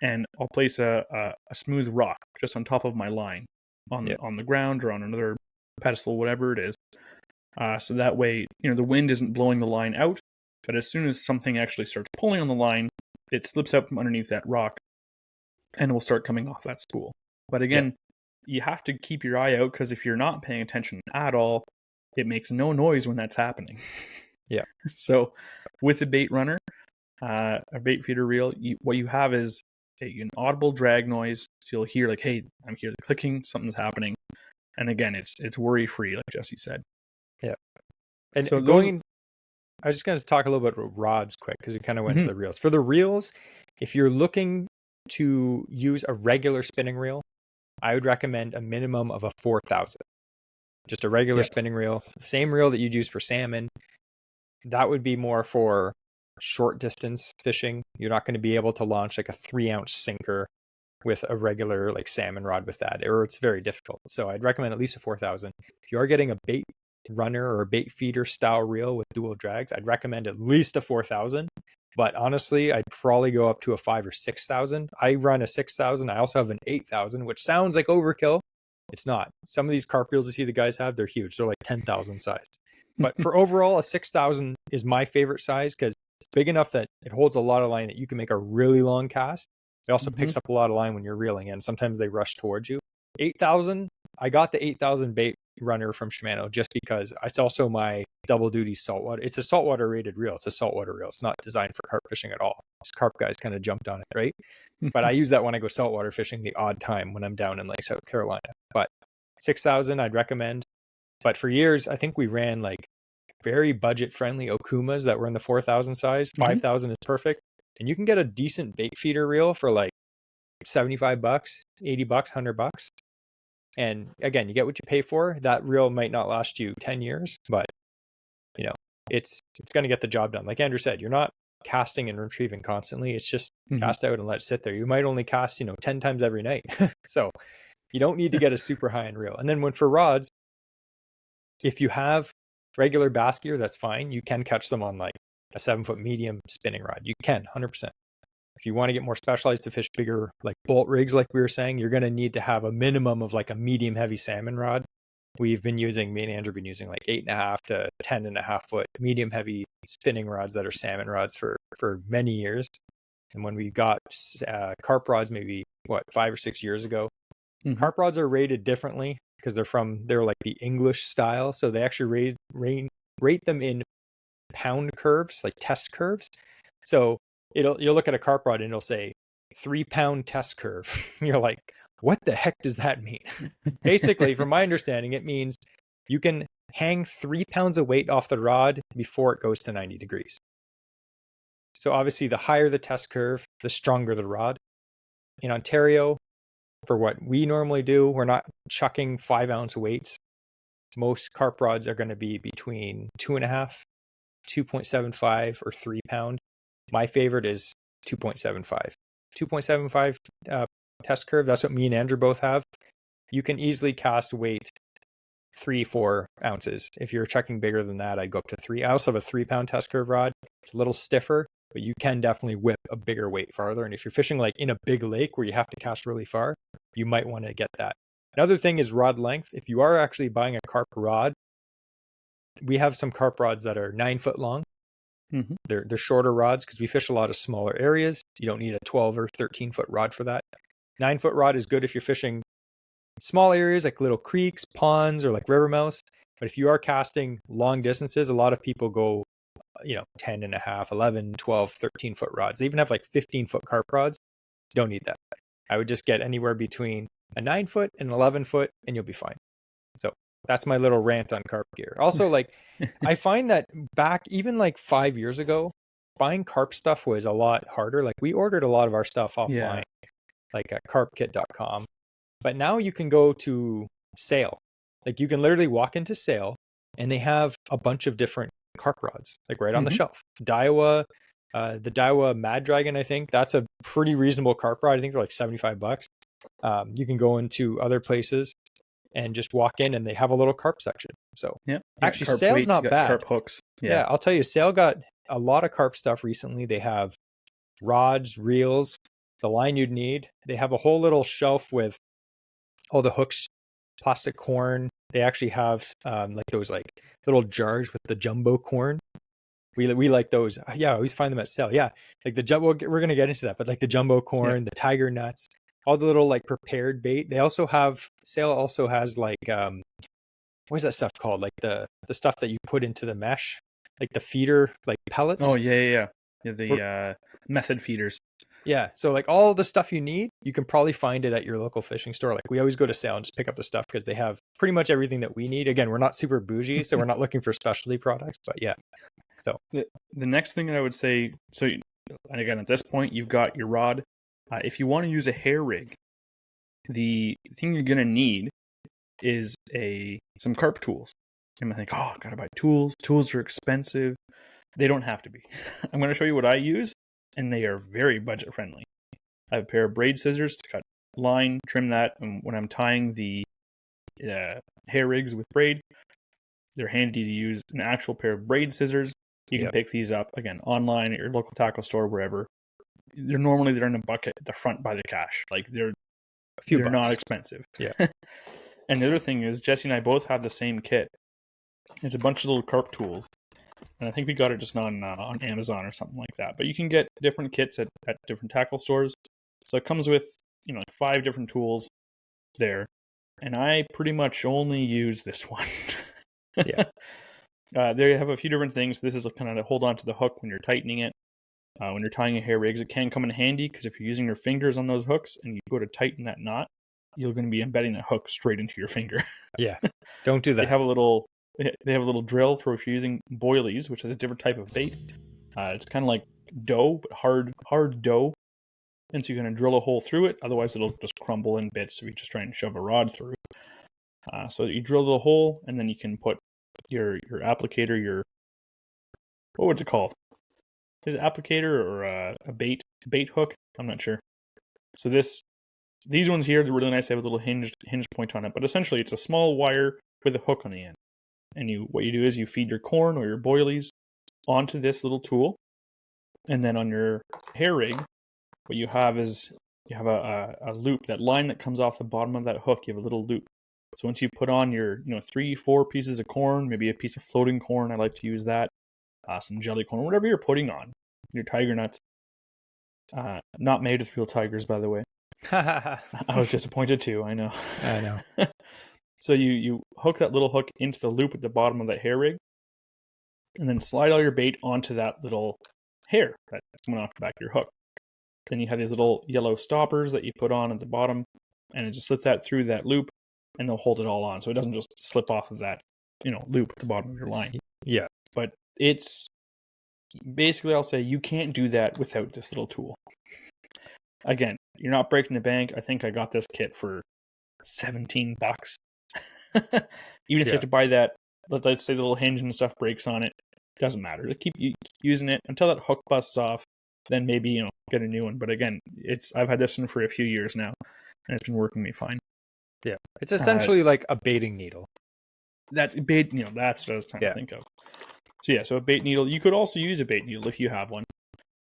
and I'll place a smooth rock just on top of my line on the ground or on another pedestal, whatever it is. So that way, the wind isn't blowing the line out, but as soon as something actually starts pulling on the line, it slips out from underneath that rock and will start coming off that spool. But again, you have to keep your eye out, because if you're not paying attention at all, it makes no noise when that's happening. Yeah. So with a bait runner, a bait feeder reel, what you have is an audible drag noise. So you'll hear like, hey, I'm here, the clicking, something's happening. And again, it's worry-free, like Jesse said. Yeah. And so I was just going to talk a little bit about rods quick, because we kind of went to the reels. For the reels, if you're looking to use a regular spinning reel, I would recommend a minimum of a 4,000. Just a regular spinning reel, same reel that you'd use for salmon. That would be more for short distance fishing. You're not going to be able to launch like a 3-ounce sinker with a regular like salmon rod with that, or it's very difficult. So I'd recommend at least a 4,000. If you are getting a bait runner or a bait feeder style reel with dual drags, I'd recommend at least a 4,000. But honestly, I'd probably go up to a 5,000 or 6,000. I run a 6,000. I also have an 8,000, which sounds like overkill. It's not. Some of these carp reels you see the guys have, they're huge. They're like 10,000 size. But for overall, a 6,000 is my favorite size, because it's big enough that it holds a lot of line that you can make a really long cast. It also picks up a lot of line when you're reeling in. Sometimes they rush towards you. 8,000, I got the 8,000 bait runner from Shimano just because it's also my double duty saltwater. It's a saltwater rated reel. It's a saltwater reel. It's not designed for carp fishing at all. These carp guys kind of jumped on it, right? But I use that when I go saltwater fishing the odd time when I'm down in like South Carolina. But 6,000 I'd recommend. But for years, I think we ran like very budget friendly Okumas that were in the 4,000 size. 5,000 is perfect. And you can get a decent bait feeder reel for like $75, $80, $100. And again, you get what you pay for. That reel might not last you 10 years, but it's going to get the job done. Like Andrew said, you're not casting and retrieving constantly. It's just cast out and let it sit there. You might only cast, 10 times every night. So you don't need to get a super high end reel. And then for rods, if you have regular bass gear, that's fine. You can catch them on like a 7-foot medium spinning rod. You can 100%. If you want to get more specialized to fish bigger, like bolt rigs, like we were saying, you're going to need to have a minimum of like a medium heavy salmon rod. Me and Andrew have been using like 8.5 to 10.5 foot medium heavy spinning rods that are salmon rods for many years. And when we got carp rods, maybe 5 or 6 years ago, carp rods are rated differently because they're like the English style. So they actually rate them in pound curves, like test curves. So you'll look at a carp rod and it'll say 3-pound test curve. You're like, what the heck does that mean? Basically, from my understanding, it means you can hang 3 pounds of weight off the rod before it goes to 90 degrees. So obviously, the higher the test curve, the stronger the rod. In Ontario, for what we normally do, we're not chucking 5-ounce weights. Most carp rods are going to be between 2.5, 2.75, or 3 pound. My favorite is 2.75. 2.75 test curve. That's what me and Andrew both have. You can easily cast weight 3-4 ounces. If you're chucking bigger than that, I'd go up to 3. I also have a 3-pound test curve rod. It's a little stiffer, but you can definitely whip a bigger weight farther. And if you're fishing like in a big lake where you have to cast really far, you might want to get that. Another thing is rod length. If you are actually buying a carp rod, we have some carp rods that are 9 foot long. They're shorter rods because we fish a lot of smaller areas. You don't need a 12 or 13-foot rod for that. 9-foot rod is good if you're fishing small areas like little creeks, ponds, or like river mouths. But if you are casting long distances, a lot of people go, 10 and a half, 11, 12, 13-foot rods. They even have like 15-foot carp rods. You don't need that. I would just get anywhere between a 9-foot and 11-foot and you'll be fine. So that's my little rant on carp gear. Also, like, I find that back even like 5 years ago, buying carp stuff was a lot harder. Like, we ordered a lot of our stuff offline, like at carpkit.com. But now you can go to Sale. Like, you can literally walk into Sale and they have a bunch of different carp rods, like right on the shelf. Daiwa, the Daiwa Mad Dragon, I think that's a pretty reasonable carp rod. I think they're like $75. You can go into other places and just walk in and they have a little carp section. So actually, Sale's weights, not bad. Carp hooks. Yeah, I'll tell you, Sale got a lot of carp stuff recently. They have rods, reels, the line you'd need. They have a whole little shelf with all the hooks, plastic corn. They actually have like those like little jars with the jumbo corn. We like those. Yeah, I always find them at Sale. Yeah, like the jumbo. We're gonna get into that, but like the jumbo corn, the tiger nuts, all the little like prepared bait. They also have Sale also has like what is that stuff called? Like the stuff that you put into the mesh, like the feeder, like pellets. Oh yeah. The method feeders. Yeah. So like all the stuff you need, you can probably find it at your local fishing store. Like, we always go to Sale and just pick up the stuff because they have pretty much everything that we need. Again, we're not super bougie, so we're not looking for specialty products, but yeah. So the next thing I would say, and again, at this point, you've got your rod. If you want to use a hair rig, the thing you're going to need is some carp tools. You might think, oh, gotta buy tools. Tools are expensive. They don't have to be. I'm going to show you what I use, and they are very budget friendly. I have a pair of braid scissors to cut line, trim that, and when I'm tying the hair rigs with braid, they're handy to use an actual pair of braid scissors. You can pick these up, again, online at your local tackle store, wherever. They're in a bucket at the front by the cache. Like, they're not expensive. Yeah. And the other thing is, Jesse and I both have the same kit. It's a bunch of little carp tools. And I think we got it just on Amazon or something like that. But you can get different kits at different tackle stores. So it comes with, like 5 different tools there. And I pretty much only use this one. Yeah. They have a few different things. This is kind of to hold on to the hook when you're tightening it. When you're tying a hair rigs, it can come in handy because if you're using your fingers on those hooks and you go to tighten that knot, you're going to be embedding that hook straight into your finger. Yeah. Don't do that. They have a little drill for if you're using boilies, which is a different type of bait. It's kind of like dough, but hard dough. And so you're going to drill a hole through it. Otherwise, it'll just crumble in bits if you just try and shove a rod through. So you drill the hole, and then you can put your applicator, what would it called? Is it applicator or a bait hook? I'm not sure. So these ones here, they're really nice. They have a little hinge point on it, but essentially it's a small wire with a hook on the end. And what you do is you feed your corn or your boilies onto this little tool, and then on your hair rig, what you have is you have a loop, that line that comes off the bottom of that hook. You have a little loop. So once you put on your 3-4 pieces of corn, maybe a piece of floating corn, I like to use that, some jelly corn, whatever you're putting on your tiger nuts. Not made with real tigers, by the way. I was disappointed too. I know. So you hook that little hook into the loop at the bottom of that hair rig, and then slide all your bait onto that little hair that's coming off the back of your hook. Then you have these little yellow stoppers that you put on at the bottom, and it just slips that through that loop, and they'll hold it all on, so it doesn't just slip off of that loop at the bottom of your line. Yeah. But it's basically, I'll say you can't do that without this little tool. Again, you're not breaking the bank. I think I got this kit for $17. Even if you have to buy that, let's say the little hinge and stuff breaks on it, doesn't matter. Just keep using it until that hook busts off. Then maybe get a new one. But again, I've had this one for a few years now, and it's been working me fine. Yeah, it's essentially like a baiting needle. That's bait. That's what I was trying to think of. So a bait needle. You could also use a bait needle if you have one.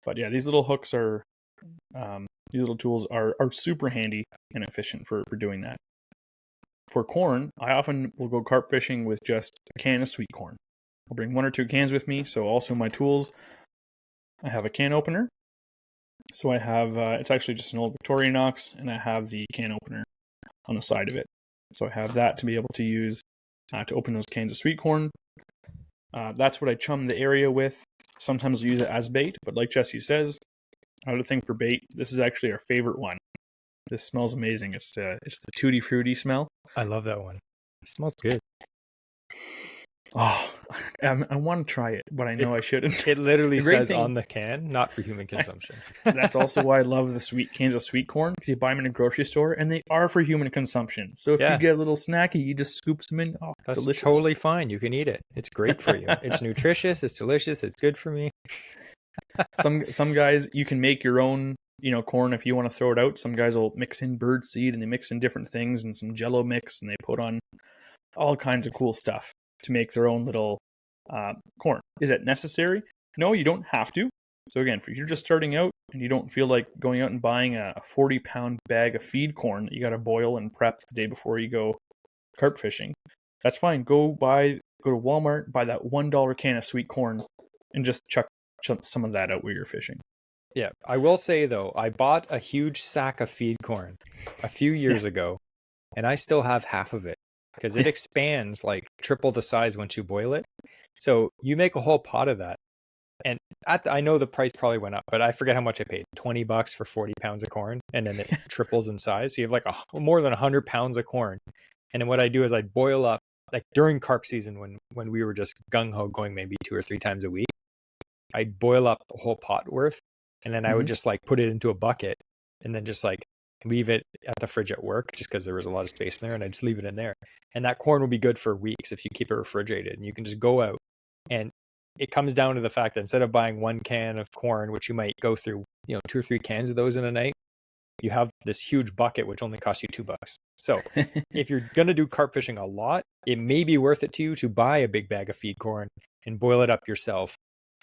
But yeah, these little hooks are, these little tools are super handy and efficient for doing that. For corn, I often will go carp fishing with just a can of sweet corn. I'll bring 1 or 2 cans with me. So also my tools, I have a can opener, So I have, it's actually just an old Victorinox, and I have the can opener on the side of it. So I have that to be able to use to open those cans of sweet corn. That's what I chum the area with. Sometimes I'll use it as bait, but like Jesse says, another thing for bait, this is actually our favorite one. This smells amazing. It's the tutti frutti smell. I love that one. It smells good. Oh, I want to try it, but I know I shouldn't. It literally The great says thing- on the can, not for human consumption. That's also why I love the sweet cans of sweet corn, because you buy them in a grocery store and they are for human consumption. So if Yeah. you get a little snacky, you just scoop them in. Oh, That's delicious. totally fine. You can eat it. It's great for you. It's nutritious. It's delicious. It's good for me. Some guys, you can make your own, corn if you want to throw it out. Some guys will mix in bird seed and they mix in different things and some Jello mix, and they put on all kinds of cool stuff to make their own little corn. Is it necessary? No, you don't have to. So again, if you're just starting out and you don't feel like going out and buying a 40-pound bag of feed corn that you got to boil and prep the day before you go carp fishing, that's fine. Go to Walmart, buy that $1 can of sweet corn, and just chuck some of that out where you're fishing. Yeah, I will say though, I bought a huge sack of feed corn a few years ago, and I still have half of it because it expands like triple the size once you boil it. So you make a whole pot of that. And I know the price probably went up, but I forget how much I paid. $20 for 40 pounds of corn, and then it triples in size. So you have like more than 100 pounds of corn. And then what I do is I boil up, like during carp season when we were just gung-ho going maybe 2 or 3 times a week, I'd boil up a whole pot worth, and then I would just like put it into a bucket and then just like leave it at the fridge at work just because there was a lot of space in there, and I'd just leave it in there. And that corn will be good for weeks if you keep it refrigerated, and you can just go out. And it comes down to the fact that instead of buying 1 can of corn, which you might go through, 2 or 3 cans of those in a night, you have this huge bucket, which only costs you $2. So if you're going to do carp fishing a lot, it may be worth it to you to buy a big bag of feed corn and boil it up yourself.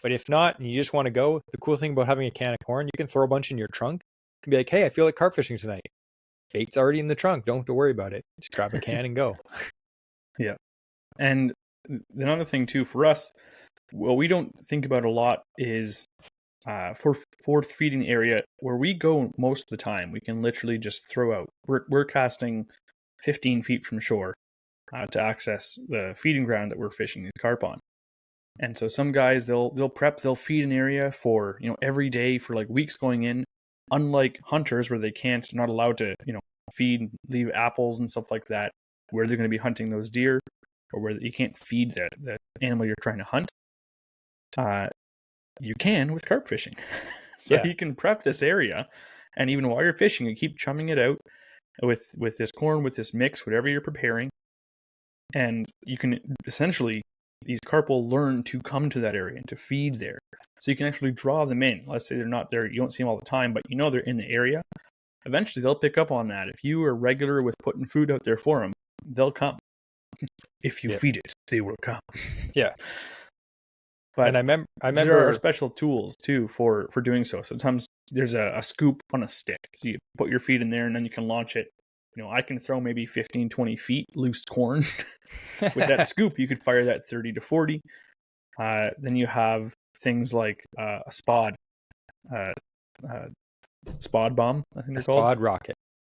But if not, and you just want to go, the cool thing about having a can of corn, you can throw a bunch in your trunk. You can be like, hey, I feel like carp fishing tonight. Bait's already in the trunk. Don't have to worry about it. Just grab a can and go. Yeah. And another thing too, for us, what we don't think about a lot is for feeding area where we go most of the time, we can literally just throw out. We're casting 15 feet from shore to access the feeding ground that we're fishing these carp on. And so some guys, they'll feed an area for, every day for like weeks going in, unlike hunters where they not allowed to, feed, leave apples and stuff like that, where they're going to be hunting those deer, or where you can't feed the animal you're trying to hunt. You can with carp fishing. So you can prep this area, and even while you're fishing, you keep chumming it out with this corn, with this mix, whatever you're preparing. And you can essentially, these carp will learn to come to that area and to feed there. So you can actually draw them in. Let's say they're not there, you don't see them all the time, but they're in the area. Eventually they'll pick up on that. If you are regular with putting food out there for them, they'll come. If you feed it, they will come. Yeah. But and I remember there are special tools too for doing so. Sometimes there's a scoop on a stick. So you put your feet in there and then you can launch it. I can throw maybe 15, 20 feet loose corn. With that scoop, you could fire that 30 to 40. Then you have things like a spod bomb, I think they're called.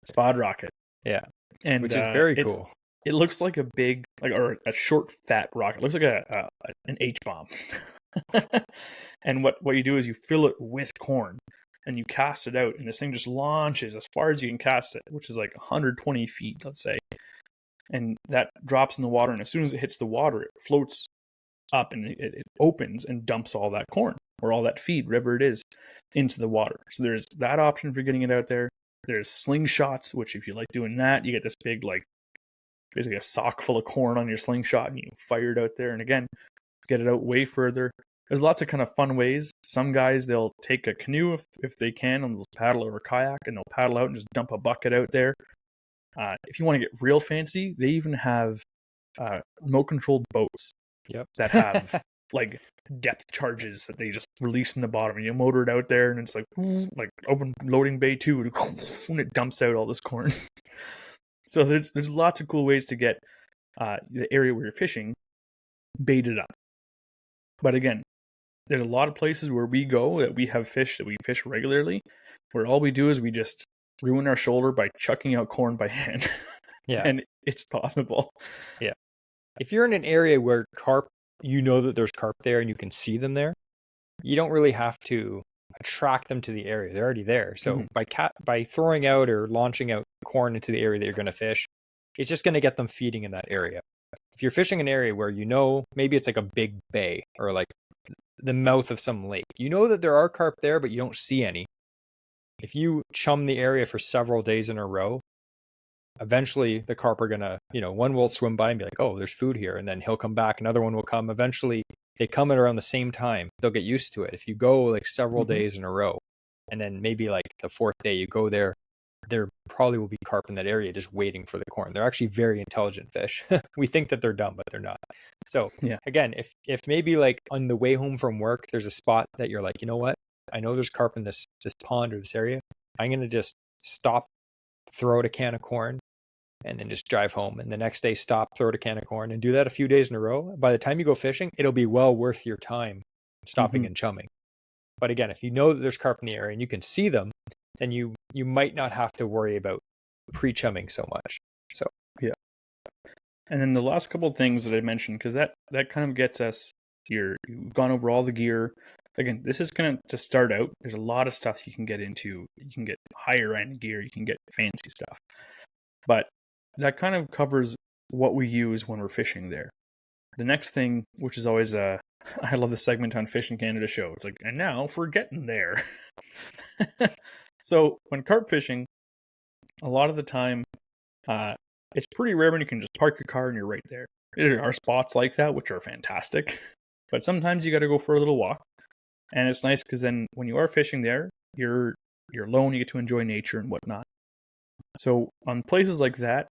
Spod rocket. Yeah. And which is very cool. It looks like a big, or a short, fat rocket. It looks like an H-bomb. And what you do is you fill it with corn, and you cast it out, and this thing just launches as far as you can cast it, which is like 120 feet, let's say. And that drops in the water, and as soon as it hits the water, it floats up, and it opens and dumps all that corn, or all that feed, whatever it is, into the water. So there's that option for getting it out there. There's slingshots, which if you like doing that, you get this big, basically a sock full of corn on your slingshot, and you fire it out there. And again, get it out way further. There's lots of kind of fun ways. Some guys, they'll take a canoe if they can, and they'll paddle, or a kayak, and they'll paddle out and just dump a bucket out there. If you want to get real fancy, they even have remote-controlled boats that have like depth charges that they just release in the bottom, and you motor it out there, and it's like open loading bay 2, and it dumps out all this corn. So there's lots of cool ways to get the area where you're fishing baited up. But again, there's a lot of places where we go that we have fish that we fish regularly, where all we do is we just ruin our shoulder by chucking out corn by hand. Yeah. And it's possible. Yeah. If you're in an area where carp, you know that there's carp there and you can see them there, you don't really have to attract them to the area. They're already there. So by throwing out or launching out corn into the area that you're going to fish, it's just going to get them feeding in that area. If you're fishing an area where you know maybe it's like a big bay or like the mouth of some lake, you know that there are carp there, but you don't see any. If you chum the area for several days in a row, eventually the carp are gonna, one will swim by and be like, oh, there's food here. And then he'll come back. Another one will come. Eventually they come at around the same time. They'll get used to it. If you go like several days in a row, and then maybe like the fourth day you go there probably will be carp in that area just waiting for the corn. They're actually very intelligent fish. We think that they're dumb, but they're not. So again, if maybe like on the way home from work, there's a spot that you're like, you know what? I know there's carp in this pond or this area. I'm going to just stop, throw out a can of corn, and then just drive home. And the next day, stop, throw out a can of corn, and do that a few days in a row. By the time you go fishing, it'll be well worth your time stopping and chumming. But again, if you know that there's carp in the area and you can see them, then you might not have to worry about pre-chumming so much. So yeah. And then the last couple of things that I mentioned, because that kind of gets us here. You've gone over all the gear. Again, this is going to start out. There's a lot of stuff you can get into. You can get higher end gear. You can get fancy stuff. But that kind of covers what we use when we're fishing there. The next thing, which is always I love the segment on Fish in Canada show. It's like, and now for getting there. So when carp fishing, a lot of the time, it's pretty rare when you can just park your car and you're right there. There are spots like that, which are fantastic. But sometimes you got to go for a little walk. And it's nice because then when you are fishing there, you're alone, you get to enjoy nature and whatnot. So on places like that,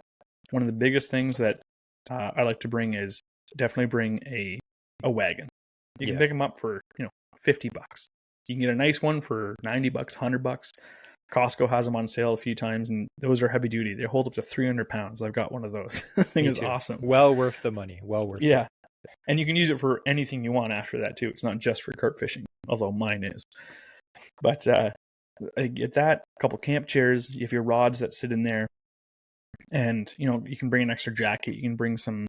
one of the biggest things that I like to bring is definitely bring a wagon. You can pick them up for $50. You can get a nice one for $90, $100. Costco has them on sale a few times, and those are heavy duty. They hold up to 300 pounds. I've got one of those. The thing is awesome. Well worth the money. Well worth it. Yeah. And you can use it for anything you want after that too. It's not just for carp fishing, although mine is. But I get that, a couple camp chairs, you have your rods that sit in there, and you can bring an extra jacket, you can bring some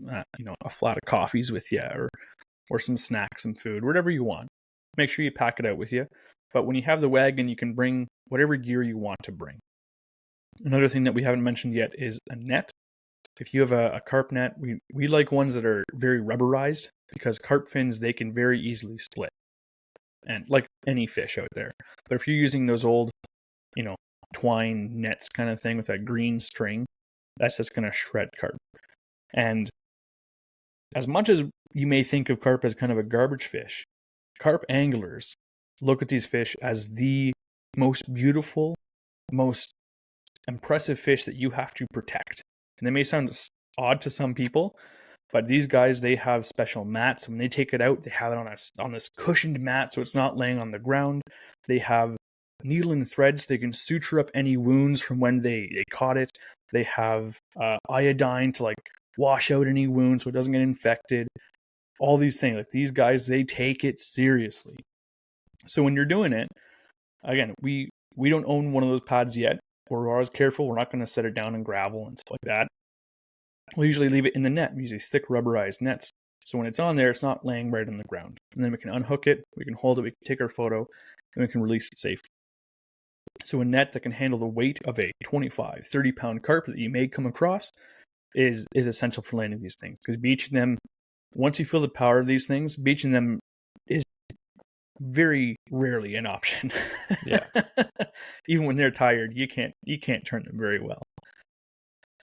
a flat of coffees with you, or some snacks, some food, whatever you want. Make sure you pack it out with you. But when you have the wagon, you can bring whatever gear you want to bring. Another thing that we haven't mentioned yet is a net. If you have a carp net, we like ones that are very rubberized, because carp fins, they can very easily split, and like any fish out there. But if you're using those old, twine nets kind of thing with that green string, that's just going to shred carp. And as much as you may think of carp as kind of a garbage fish, carp anglers look at these fish as the most beautiful, most impressive fish that you have to protect. And they may sound odd to some people, but these guys, they have special mats. When they take it out, they have it on this cushioned mat, so it's not laying on the ground. They have needle and threads. They can suture up any wounds from when they caught it. They have iodine to wash out any wounds so it doesn't get infected. All these things. These guys, they take it seriously. So when you're doing it, again, we don't own one of those pads yet. We're always careful. We're not going to set it down in gravel and stuff like that. We'll usually leave it in the net. We use these thick rubberized nets. So when it's on there, it's not laying right on the ground. And then we can unhook it, we can hold it, we can take our photo, and we can release it safely. So a net that can handle the weight of a 25, 30-pound carp that you may come across is essential for landing these things. Because beaching them, once you feel the power of these things, beaching them is very rarely an option. Yeah. Even when they're tired, you can't turn them very well.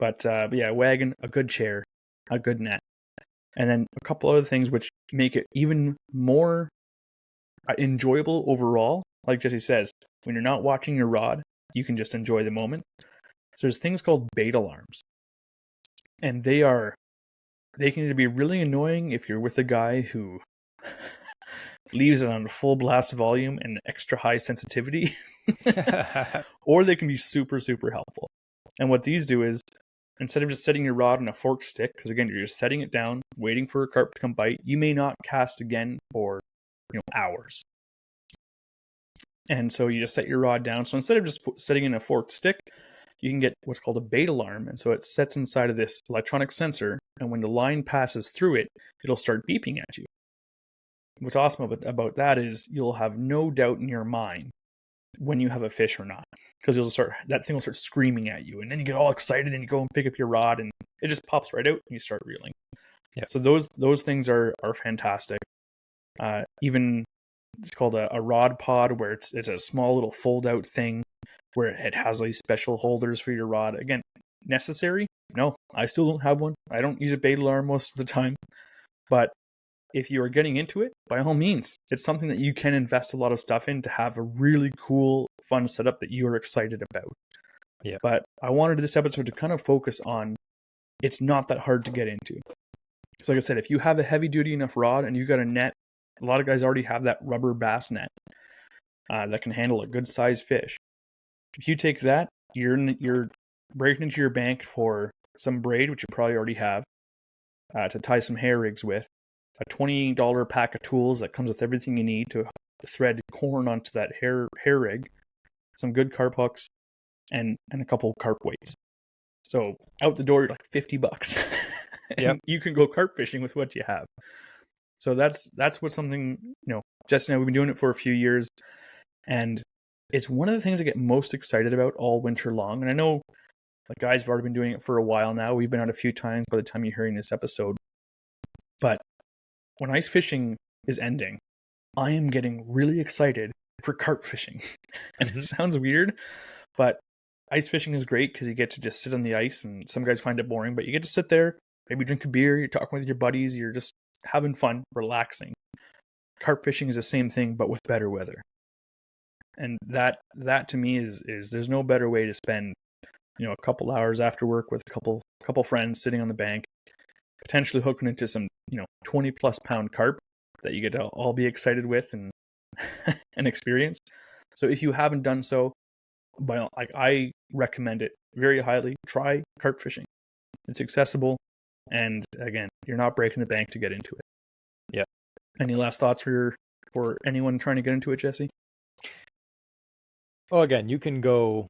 But yeah, a wagon, a good chair, a good net, and then a couple other things which make it even more enjoyable overall. Like Jesse says, when you're not watching your rod, you can just enjoy the moment. So there's things called bait alarms, and they can either be really annoying if you're with a guy who leaves it on full blast volume and extra high sensitivity, or they can be super, super helpful. And what these do is, instead of just setting your rod on a forked stick, because again, you're just setting it down, waiting for a carp to come bite, you may not cast again for hours. And so you just set your rod down. So instead of just setting in a forked stick, you can get what's called a bait alarm. And so it sets inside of this electronic sensor. And when the line passes through it, it'll start beeping at you. What's awesome about that is you'll have no doubt in your mind when you have a fish or not, because that thing will start screaming at you, and then you get all excited and you go and pick up your rod, and it just pops right out and you start reeling. Yeah. So those things are fantastic. Even it's called a rod pod, where it's a small little fold out thing where it has these special holders for your rod. Again, necessary? No, I still don't have one. I don't use a bait alarm most of the time, but if you are getting into it, by all means, it's something that you can invest a lot of stuff in to have a really cool, fun setup that you are excited about. Yeah. But I wanted this episode to kind of focus on it's not that hard to get into. So like I said, if you have a heavy duty enough rod and you got a net, a lot of guys already have that rubber bass net that can handle a good sized fish. If you take that, you're breaking into your bank for some braid, which you probably already have, to tie some hair rigs with. A $20 pack of tools that comes with everything you need to thread corn onto that hair rig, some good carp hooks, and a couple carp weights. So out the door, you're like $50, and you can go carp fishing with what you have. So that's what's something, Jess and I, we've been doing it for a few years, and it's one of the things I get most excited about all winter long. And I know the guys have already been doing it for a while now. We've been out a few times by the time you're hearing this episode, but when ice fishing is ending, I am getting really excited for carp fishing. And it sounds weird, but ice fishing is great because you get to just sit on the ice, and some guys find it boring, but you get to sit there, maybe drink a beer, you're talking with your buddies, you're just having fun, relaxing. Carp fishing is the same thing, but with better weather. And that to me is there's no better way to spend, a couple hours after work with a couple friends sitting on the bank, potentially hooking into some 20 plus pound carp that you get to all be excited with and and experience. So if you haven't done so, I recommend it very highly. Try carp fishing. It's accessible, and again, you're not breaking the bank to get into it. Yeah. Any last thoughts for anyone trying to get into it, Jesse? Well, again, you can go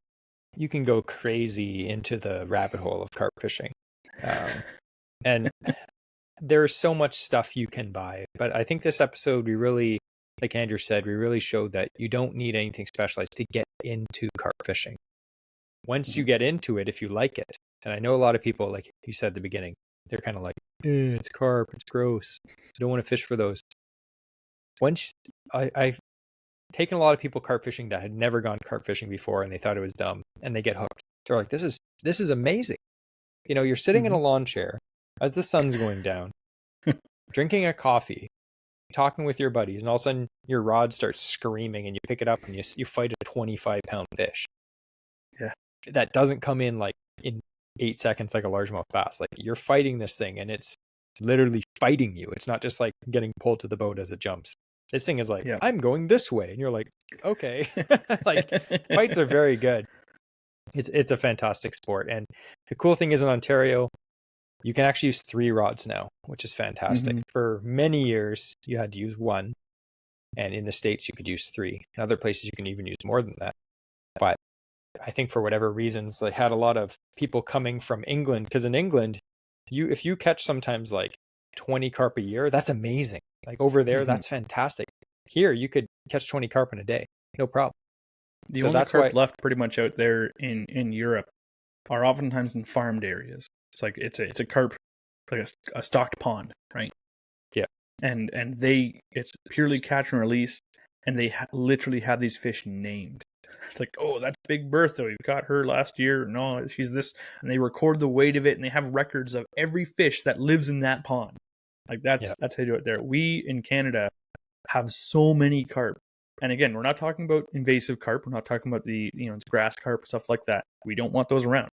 crazy into the rabbit hole of carp fishing, and there's so much stuff you can buy. But I think this episode, we really, like Andrew said, we really showed that you don't need anything specialized to get into carp fishing. Once you get into it, if you like it, and I know a lot of people, like you said at the beginning, they're kind of like, it's carp, it's gross, I don't want to fish for those. Once I've taken a lot of people carp fishing that had never gone carp fishing before, and they thought it was dumb, and they get hooked. They're like, this is amazing. You're sitting in a lawn chair as the sun's going down, drinking a coffee, talking with your buddies, and all of a sudden your rod starts screaming, and you pick it up and you fight a 25-pound fish. Yeah. That doesn't come in like in 8 seconds like a largemouth bass. Like, you're fighting this thing, and it's literally fighting you. It's not just like getting pulled to the boat as it jumps. This thing is like, I'm going this way. And you're like, okay. Like, fights are very good. It's a fantastic sport. And the cool thing is, in Ontario, you can actually use 3 rods now, which is fantastic. For many years, you had to use 1. And in the States, you could use 3. In other places, you can even use more than that. But I think for whatever reasons, they had a lot of people coming from England, because in England, if you catch sometimes like 20 carp a year, that's amazing. Like, over there, that's fantastic. Here, you could catch 20 carp in a day, no problem. The only carp left pretty much out there in Europe are oftentimes in farmed areas. It's like it's a carp, like a stocked pond, right? Yeah. And it's purely catch and release, and they literally have these fish named. It's like, oh, that's Big Bertha. We got her last year. No, she's this, and they record the weight of it, and they have records of every fish that lives in that pond. Like, that's how you do it there. We in Canada have so many carp. And again, we're not talking about invasive carp. We're not talking about the grass carp, stuff like that. We don't want those around.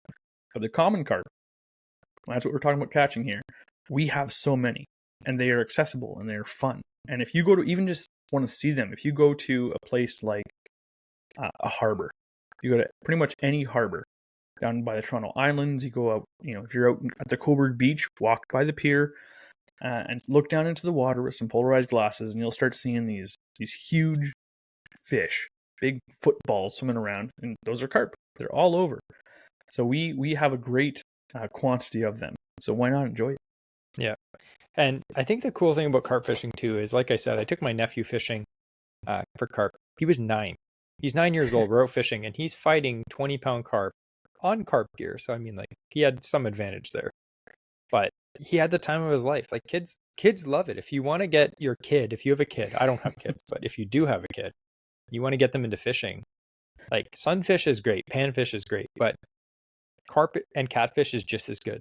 But the common carp, that's what we're talking about catching here. We have so many, and they are accessible, and they're fun. And if you go to, even just want to see them, if you go to a place like a harbor, you go to pretty much any harbor down by the Toronto Islands, you go out, if you're out at the Coburg Beach, walk by the pier, and look down into the water with some polarized glasses, and you'll start seeing these huge fish, big footballs swimming around, and those are carp. They're all over. So we have a great quantity of them. So why not enjoy it? Yeah. And I think the cool thing about carp fishing too is, like I said, I took my nephew fishing for carp. He was 9. He's 9 years old. We're out fishing, and he's fighting 20-pound carp on carp gear. So I mean, like, he had some advantage there, but he had the time of his life. Like, kids love it. If you want to get your kid, if you have a kid, I don't have kids, but if you do have a kid, you want to get them into fishing. Like, sunfish is great, panfish is great, but carp and catfish is just as good.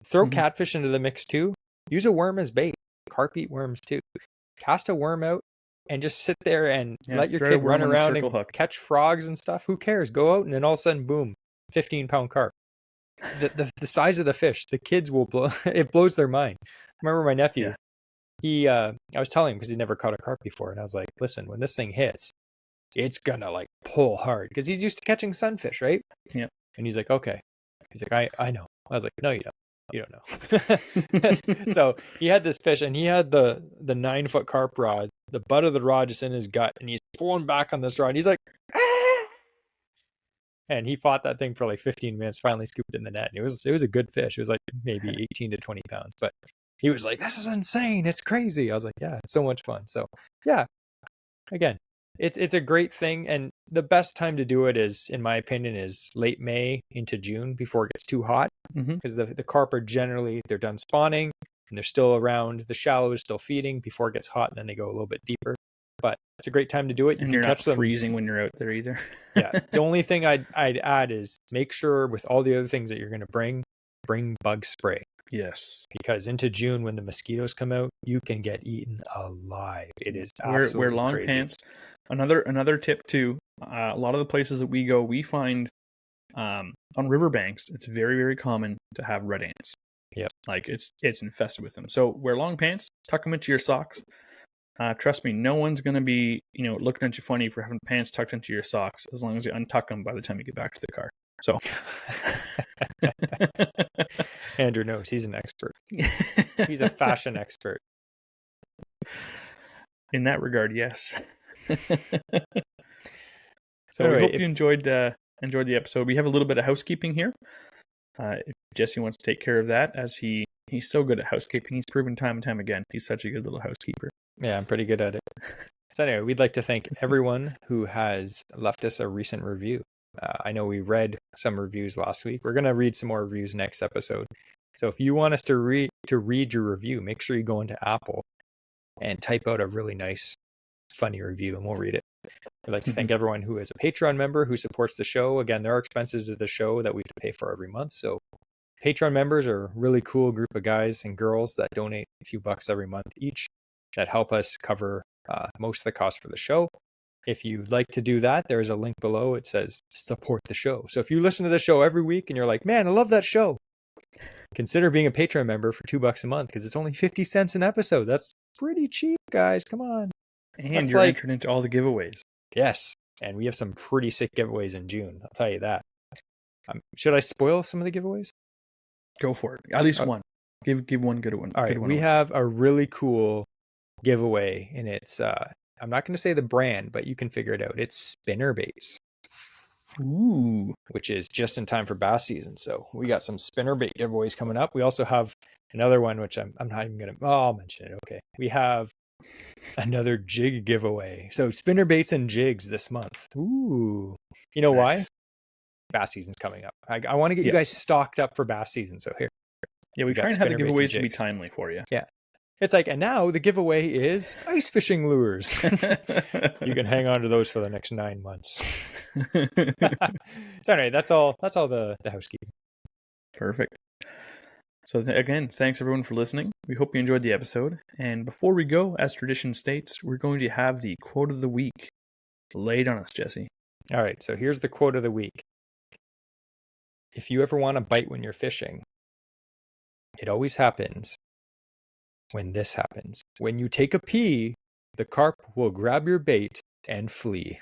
Throw catfish into the mix too. Use a worm as bait. Carp eat worms too. Cast a worm out and just sit there and let your kid run around and catch frogs and stuff. Who cares? Go out, and then all of a sudden, boom, 15-pound carp. The size of the fish, the kids will blow. It blows their mind. I remember my nephew. I was telling him, because he never caught a carp before, and I was like, listen, when this thing hits, it's gonna like pull hard, because he's used to catching sunfish, right? Yeah. And he's like, okay. He's like, I know. I was like, no, you don't. You don't know. So he had this fish, and he had the 9-foot carp rod, the butt of the rod just in his gut, and he's pulling back on this rod. He's like, ah! And he fought that thing for like 15 minutes, finally scooped it in the net. And it was a good fish. It was like maybe 18 to 20 pounds. But he was like, this is insane. It's crazy. I was like, yeah, it's so much fun. So yeah, again, it's a great thing. And the best time to do it is, in my opinion, is late May into June, before it gets too hot. Because the carp are generally, they're done spawning and they're still around. The shallow is still feeding before it gets hot, and then they go a little bit deeper. But it's a great time to do it. And you're not freezing when you're out there either. Yeah. The only thing I'd add is, make sure with all the other things that you're going to bring bug spray. Yes. Because into June, when the mosquitoes come out, you can get eaten alive. It is absolutely wear long crazy. pants. Another tip too. A lot of the places that we go, we find on riverbanks, it's very, very common to have red ants. Yeah. Like, it's infested with them. So wear long pants, tuck them into your socks. Trust me, no one's going to be, looking at you funny for having pants tucked into your socks, as long as you untuck them by the time you get back to the car. So Andrew knows, he's an expert. He's a fashion expert. In that regard, yes. So anyway, we hope you enjoyed the episode. We have a little bit of housekeeping here. If Jesse wants to take care of that, as he's so good at housekeeping. He's proven time and time again he's such a good little housekeeper. Yeah, I'm pretty good at it. So anyway, we'd like to thank everyone who has left us a recent review. I know we read some reviews last week. We're going to read some more reviews next episode. So if you want us to read your review, make sure you go into Apple and type out a really nice, funny review, and we'll read it. We'd like to thank everyone who is a Patreon member, who supports the show. Again, there are expenses to the show that we have to pay for every month. So Patreon members are a really cool group of guys and girls that donate a few bucks every month each, that help us cover most of the cost for the show. If you'd like to do that, there's a link below. It says support the show. So if you listen to the show every week and you're like, man, I love that show, consider being a Patreon member for $2 a month, because it's only 50 cents an episode. That's pretty cheap, guys. Come on. And that's you're entered into all the giveaways. Yes. And we have some pretty sick giveaways in June. I'll tell you that. Should I spoil some of the giveaways? Go for it. At least one. Give one good one. All right. We have a really cool giveaway, and it's I'm not going to say the brand, but you can figure it out. It's spinner baits. Ooh. Which is just in time for bass season. So we got some spinner bait giveaways coming up. We also have another one, which I'm not even going to, I'll mention it. Okay. We have another jig giveaway. So spinner baits and jigs this month. Ooh. You know why? Bass season's coming up. I want to get you guys stocked up for bass season. So here. Yeah, we try and have the giveaways to be timely for you. Yeah. It's like, and now the giveaway is ice fishing lures. You can hang on to those for the next 9 months. So anyway, that's all the housekeeping. Perfect. So again, thanks everyone for listening. We hope you enjoyed the episode. And before we go, as tradition states, we're going to have the quote of the week. Lay it on us, Jesse. All right, so here's the quote of the week. If you ever want to bite when you're fishing, it always happens when this happens. When you take a pee, the carp will grab your bait and flee.